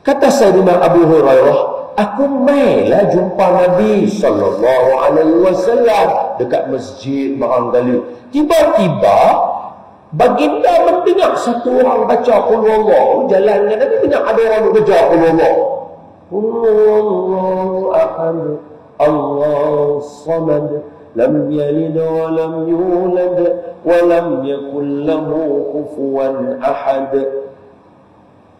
kata Sayyidina Abu Hurairah, aku mailah jumpa Nabi sallallahu alaihi wasallam dekat masjid barangkali. Tiba-tiba baginda mendengar satu orang baca qul huwallah, jalan dengan Nabi, dengar ada orang baca qul huwallah. Allahu ahad, Allahu samad, lam yalid wa lam yulad wa lam yakul lahu kufuwan ahad.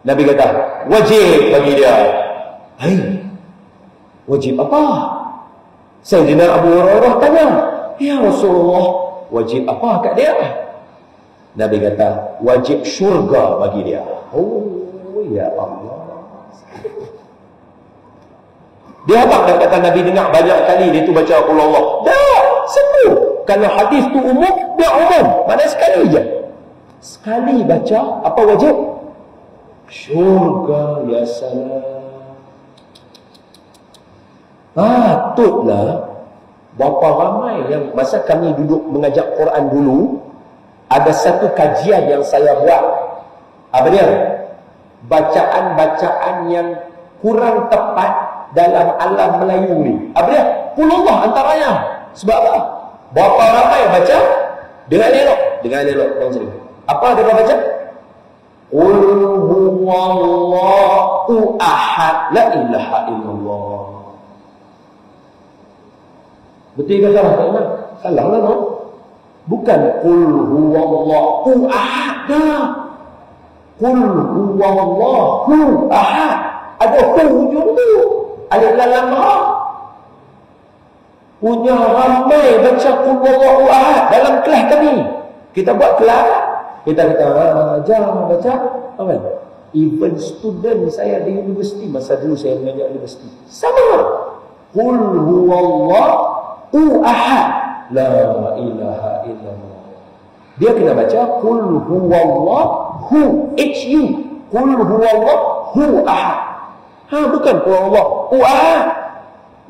Nabi kata, wajib bagi dia. Wajib apa? Sayyidina Abu Hurairah tanya, ya Rasulullah, wajib apa kat dia? Nabi kata, wajib syurga bagi dia. Ya Allah. Dia apa kata Nabi dengar banyak kali dia tu baca qul huwallah? Dah, semua. Kalau hadis tu umum, dia umum. Mana sekali je. Sekali baca, apa wajib? Syurga, ya salam. Patutlah berapa ramai yang masa kami duduk mengajar Quran dulu, ada satu kajian yang saya buat. Apa dia? Bacaan-bacaan yang kurang tepat dalam alam Melayu ni. Apa dia? Qul huwallah antaranya. Sebab apa? Berapa ramai baca? Dengan elok. Apa dia baca? Qul huwallahu ahad, la ilaha illallah. Betul ke salah? Tak salah lah, no? Bukan qul huwallahu ahad dah. Qul huwallahu ahad. Ada hujung tu. Alif lam ra. Punya ramai baca qul huwallahu ahad dalam kelas kami. Kita buat kelas. Kita kata, jangan baca apa? Even student saya di universiti, masa dulu saya mengajar universiti, sama. Qul huwallahu ahad, la ilaha illallah. Dia kena baca qul huwallahu, H-U, qul huwallahu ahad. Bukan qul huwallahu ahad.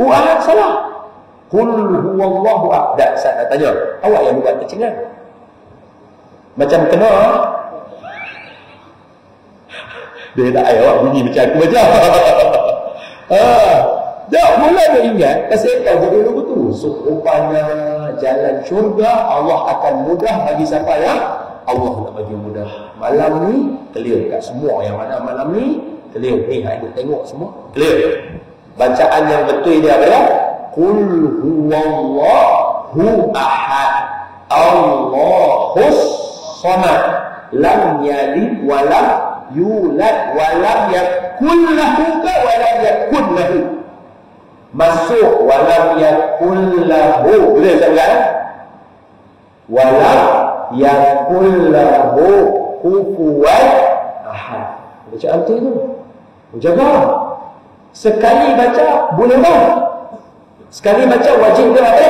Ahad salah. Qul huwallahu ahad. Tak, saya nak tanya, awak yang buat tercengang. Macam kena dia tak ayat awak bunyi macam aku baca. Tak, mula dia ingat kesihatan jadi lu betul. So, rupanya jalan syurga Allah akan mudah bagi siapa yang Allah nak bagi mudah. Malam ni clear kat semua yang ada malam ni clear. Ni hang tengok semua clear. Bacaan yang betul dia adalah qul huwallahu ahad, Allahus samad, lam yalid wa lam yulad wa lam yakul lahu wa lam yakun lahu. Masuk wa lam yakul lahu. Boleh saya ulang? Wa lam yakul lahu kufuwan ahad. Bacaan tu tu. Jaga. Sekali baca boleh tak? Sekali baca wajib dia apa?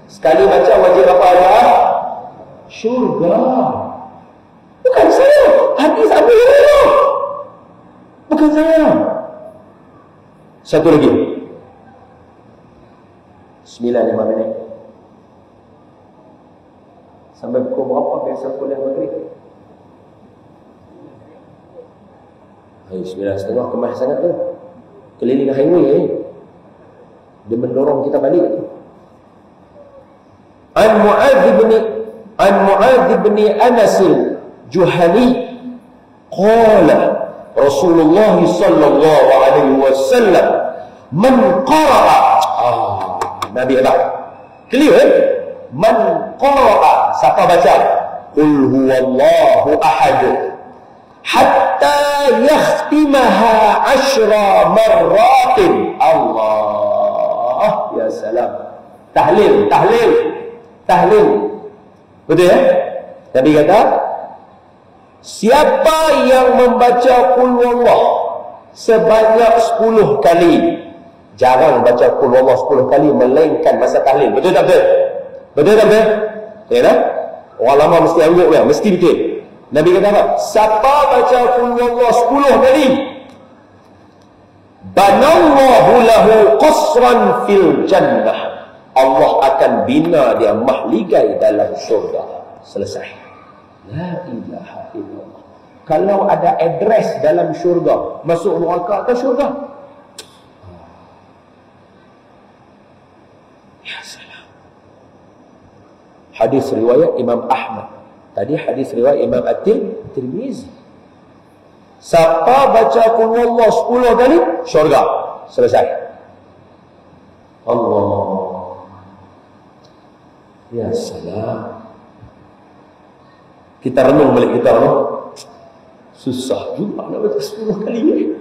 Sekali baca wajib apa ada? Syurga. Bukan saya. Hadis Abu Hurairah. Bukan saya. Satu lagi. 9-5 minit. Sampai pukul berapa biasa kuliah maghrib? 9:30 kemas sangat tu. Keliling highway dia mendorong kita balik tu. An Mu'adz bin Anas Juhani qala Rasulullah sallallahu alaihi wasallam man qara'a Nabi apa? Clear man qara'a, siapa baca qul huwallahu ahad hatta yakhtimaha 10 marratin. Allah ya salam. Tahlil. Betul ya? Nabi kata siapa yang membaca qul huwallah sebanyak 10 kali, jarang baca qul huwallah 10 kali melainkan masa tahlil. Betul tak betul? Betul tak betul? Ya tak? Orang lama mesti angguk ya, mesti betul. Nabi kata apa? Siapa baca qul huwallah 10 kali, banallahu lahu qasran fil jannah. Allah akan bina dia mahligai dalam syurga. Selesai. La ilaha illallah. Kalau ada address dalam syurga, masuk neraka atau syurga? Ya salam. Hadis riwayat Imam Ahmad. Tadi hadis riwayat Imam At-Tirmizi. Siapa baca qul huwallah 10 kali, syurga. Selesai. Allah. Ya salam. Kita renung balik kita renung. Susah juga nak baca 10 kali ya.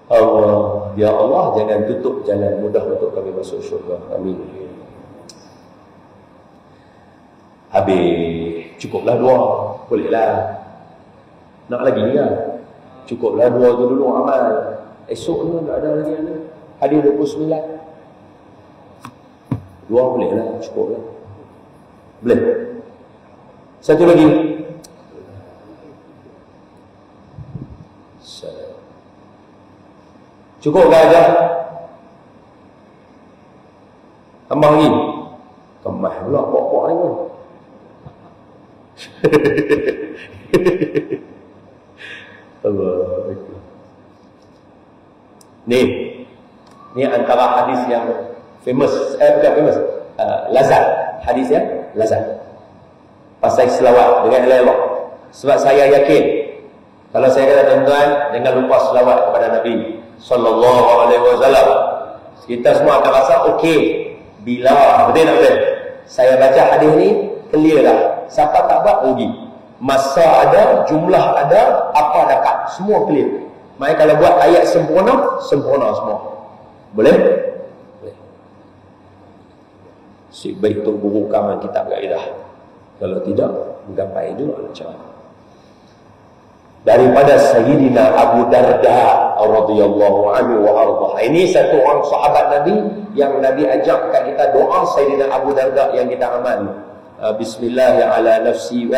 Allah, ya Allah, jangan tutup jalan mudah untuk kami masuk syurga. Amin. Habis. Cukuplah dua. Bolehlah. Nak lagi ya? Cukuplah dua tu dulu amal. Esok tu tak ada lagi ada. Hadir 29. Dua boleh lah, cukup lah. Boleh. Satu lagi. Cukup ke aja? Tambah lagi. Kemah pula pokok ni pun. Allah. Ni antara hadis yang famous, bukan famous, lazat. Hadis yang lazat pasal selawat dengan Allah. Sebab saya yakin kalau saya kata tuan-tuan jangan lupa selawat kepada Nabi sallallahu alaihi wasallam, kita semua akan rasa okey bila betul tak betul saya baca hadis ni clear dah. Siapa tak buat rugi. Masa ada, jumlah ada, apa dekat, semua clear. Maknanya kalau buat ayat sempurna semua. Boleh? Si baik tu guru kaman kitab kaidah. Kalau tidak, menggapai juga macam. daripada Sayyidina Abu Darda radhiyallahu anhu wa ardhah. Ini satu orang sahabat Nabi yang Nabi ajak kat kita doa Sayyidina Abu Darda yang kita amal. Bismillah ala nafsi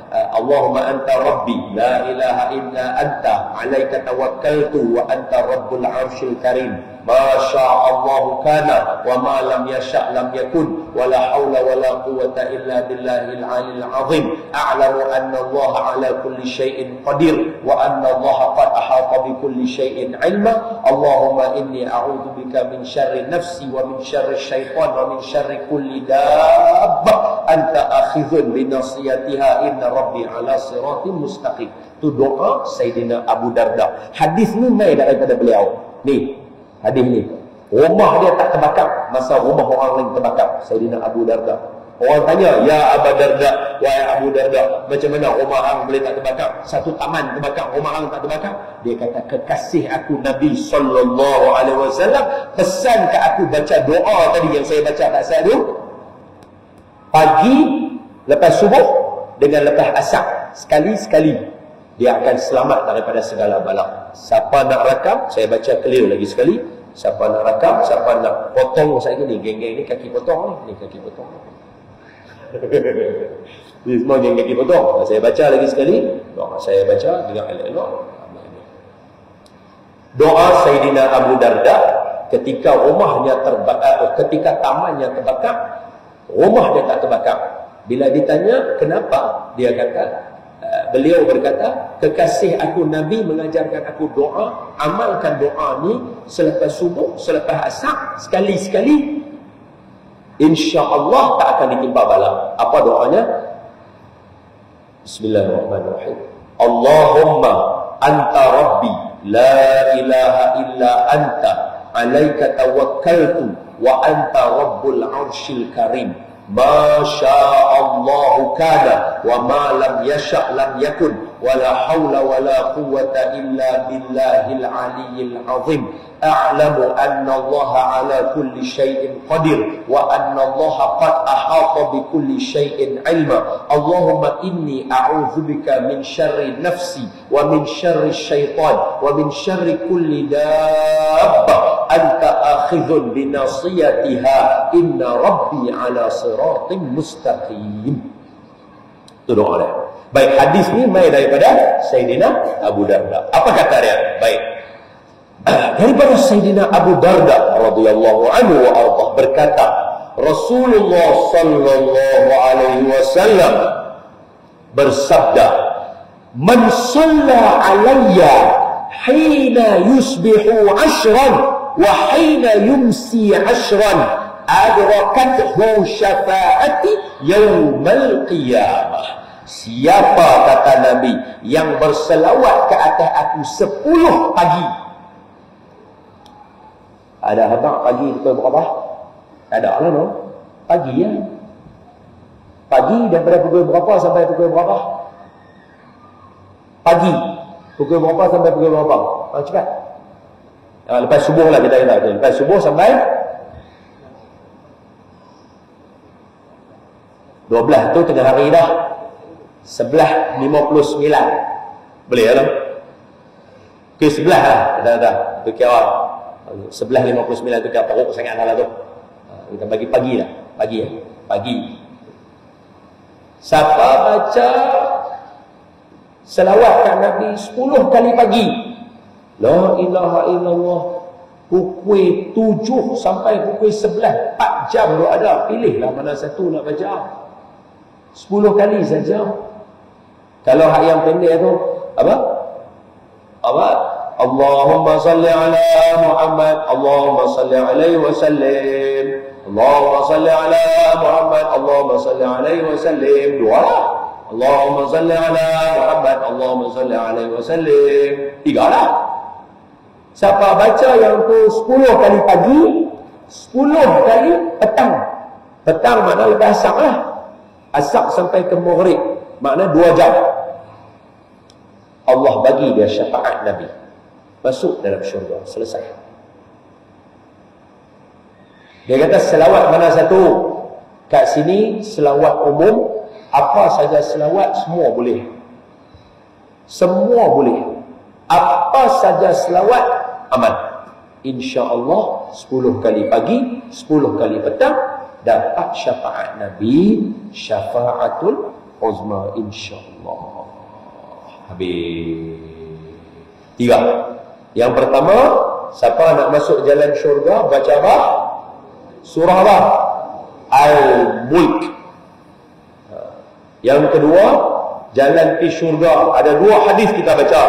Allahumma anta rabbi la ilaha illa anta alaika tawakkaltu wa anta rabbul arsyil karim ma sya'allahu kana wa ma lam yasha' lam yakun wa la hawla wa la quwwata illa billahil aliyil azim a'lamu anna Allah ala kulli syai'in qadir wa anna Allah qad ahata bi kulli syai'in ilma Allahumma inni a'udzu bika min syarri nafsi wa min syarri syaitan wa min syarri kulli dabbah anta akhidhun bi nasiyatiha inna rabbi ala siratim mustaqim. Itu doa Sayyidina Abu Darda. Hadis ni mai daripada beliau. Ni, hadis ni. Rumah dia tak terbakar masa rumah orang lain terbakar. Sayyidina Abu Darda. Orang tanya, ya Abu Darda, wahai Abu Darda, macam mana rumah hang boleh tak terbakar? Satu taman terbakar, rumah hang tak terbakar? Dia kata, kekasih aku Nabi SAW pesan ke aku baca doa tadi yang saya baca tak saya tu. Pagi lepas subuh dengan lepas asar, sekali-sekali dia akan selamat daripada segala bala. Siapa nak rakam, saya baca clear lagi sekali. Siapa nak rakam, siapa nak potong saya ni, geng-geng ni kaki potong ni kaki potong. Ini semua geng kaki potong. Saya baca lagi sekali. Doa saya baca dengan elok-elok. Doa Sayyidina Abu Darda ketika rumahnya terbakar, ketika tamannya terbakar, rumah dia tak terbakar. Bila ditanya kenapa, dia kata, beliau berkata, kekasih aku Nabi mengajarkan aku doa, amalkan doa ni selepas subuh, selepas asar, sekali-sekali, insya-Allah tak akan ditimpa bala. Apa doanya? Bismillahirrahmanirrahim. Allahumma anta rabbi la ilaha illa anta alaika tawakkaltu wa anta rabbul arsyil karim ma sya'allahu kana wa ma lam yasha' lam yakun wa la hawla wa la quwwata illa billahil aliyyil azim a'lamu anna Allah ala kulli syai'in qadir wa anna Allah qad ahata bi kulli syai'in ilma Allahumma inni a'udzubika min syarri nafsi wa min syarri syaitan wa min syarri kulli dabbah anta akhidhun bi nasiyatiha inna rabbi ala siratim mustaqim. Itu doa dia. Baik, hadis ni mai daripada Sayyidina Abu Darda. Apa kata dia? Baik. Daripada Sayyidina Abu Darda radhiyallahu anhu wa ardhah berkata, Rasulullah sallallahu alaihi wasallam bersabda, "Man shalla alayya hina yusbihu 'ashran wa hina yumsi 'ashran adrakathu syafa'ati yaumal qiyamah." Siapa, kata Nabi, yang berselawat ke atas aku 10 pagi. Ada habaq pagi pukul berapa? Tak ada lah, no? Pagi ya. Pagi daripada pukul berapa sampai pukul berapa? Pagi. Pukul berapa sampai pukul berapa? Cepat. Lepas subuh lah kita kata. Lepas subuh sampai 12 tu tengah hari dah. 11.59. Boleh lah. Ke 11 lah. Dah. Itu kira 11.59 tu kira teruk sangat lah tu. Kita bagi pagi lah. Pagi. Siapa baca selawat kat Nabi 10 kali pagi, la ilaha illallah, pukul 7 sampai pukul 11, 4 jam tu ada. Pilihlah mana satu nak baca. 10 kali saja. Kalau hak yang pendek tu apa? Allahumma salli ala Muhammad, Allahumma salli alaihi wasallam, Allahumma salli ala Muhammad, Allahumma salli alaihi wasallam. Dua lah. Allahumma salli ala Muhammad, Allahumma salli alaihi wasallam. 3 lah. Siapa baca yang tu 10 kali pagi, 10 kali petang. Petang makna lepas asar lah. Asar sampai ke maghrib, makna 2 jam. Allah bagi dia syafaat Nabi, masuk dalam syurga. Selesai. Dia kata selawat mana satu? Kat sini selawat umum, apa saja selawat semua boleh. Semua boleh. Apa saja selawat aman. InsyaAllah 10 kali pagi, 10 kali petang dapat syafaat Nabi, syafaatul uzma insyaAllah. Habis. 3. Yang pertama, siapa nak masuk jalan syurga baca apa? Surah apa? Al-Mulk. Yang kedua, jalan pergi syurga. Ada 2 hadis kita baca.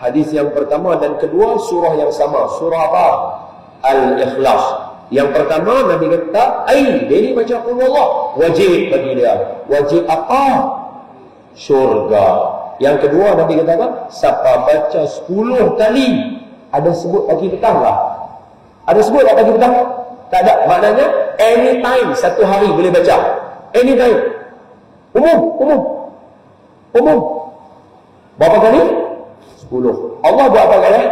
Hadis yang pertama dan kedua surah yang sama. Surah apa? Al-Ikhlas. Yang pertama Nabi kata, dia ni baca qul huwallah, wajib bagi dia. Wajib apa? Syurga. Yang kedua Nabi kata apa? Siapa baca 10 kali. Ada sebut pagi petang lah? Ada sebut tak pagi petang? Tak ada. Maknanya anytime, satu hari boleh baca. Anytime. Umum. Berapa kali? 10. Allah buat apa kali?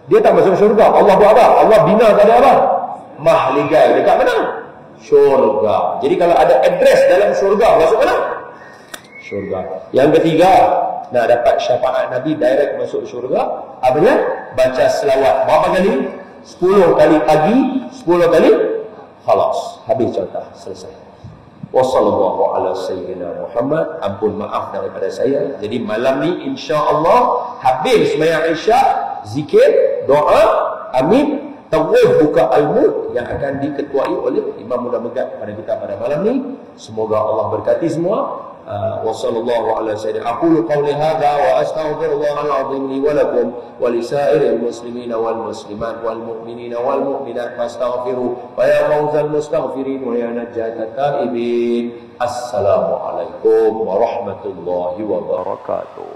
Dia tak masuk syurga. Allah buat apa? Allah bina tadi apa? Mahligai. Dekat mana? Syurga. Jadi kalau ada address dalam syurga, masuk mana? Syurga. Yang ketiga, nak dapat syafaat Nabi direct masuk syurga, apa dia? Baca selawat. Berapa kali? 10 kali pagi, 10 kali khalas. Habis contoh, selesai. Wassallallahu ala sayyidina Muhammad. Ampun maaf daripada saya. Jadi malam ni insya-Allah habis sembahyang Isya, zikir, doa, amin, terus buka Al-Mulk yang akan diketuai oleh Imam Muda Megat pada kita pada malam ni. Semoga Allah berkati semua. Wassallallahu ala sayyidina. Aqulu qawli hadha wa astaghfirullahal azim li wa lakum wa li sa'iril muslimina wal muslimat wal mu'minina wal mu'minat fastaghfiru wa ya fawzal mustaghfirin wa ya najatat taibin. Assalamualaikum warahmatullahi wabarakatuh.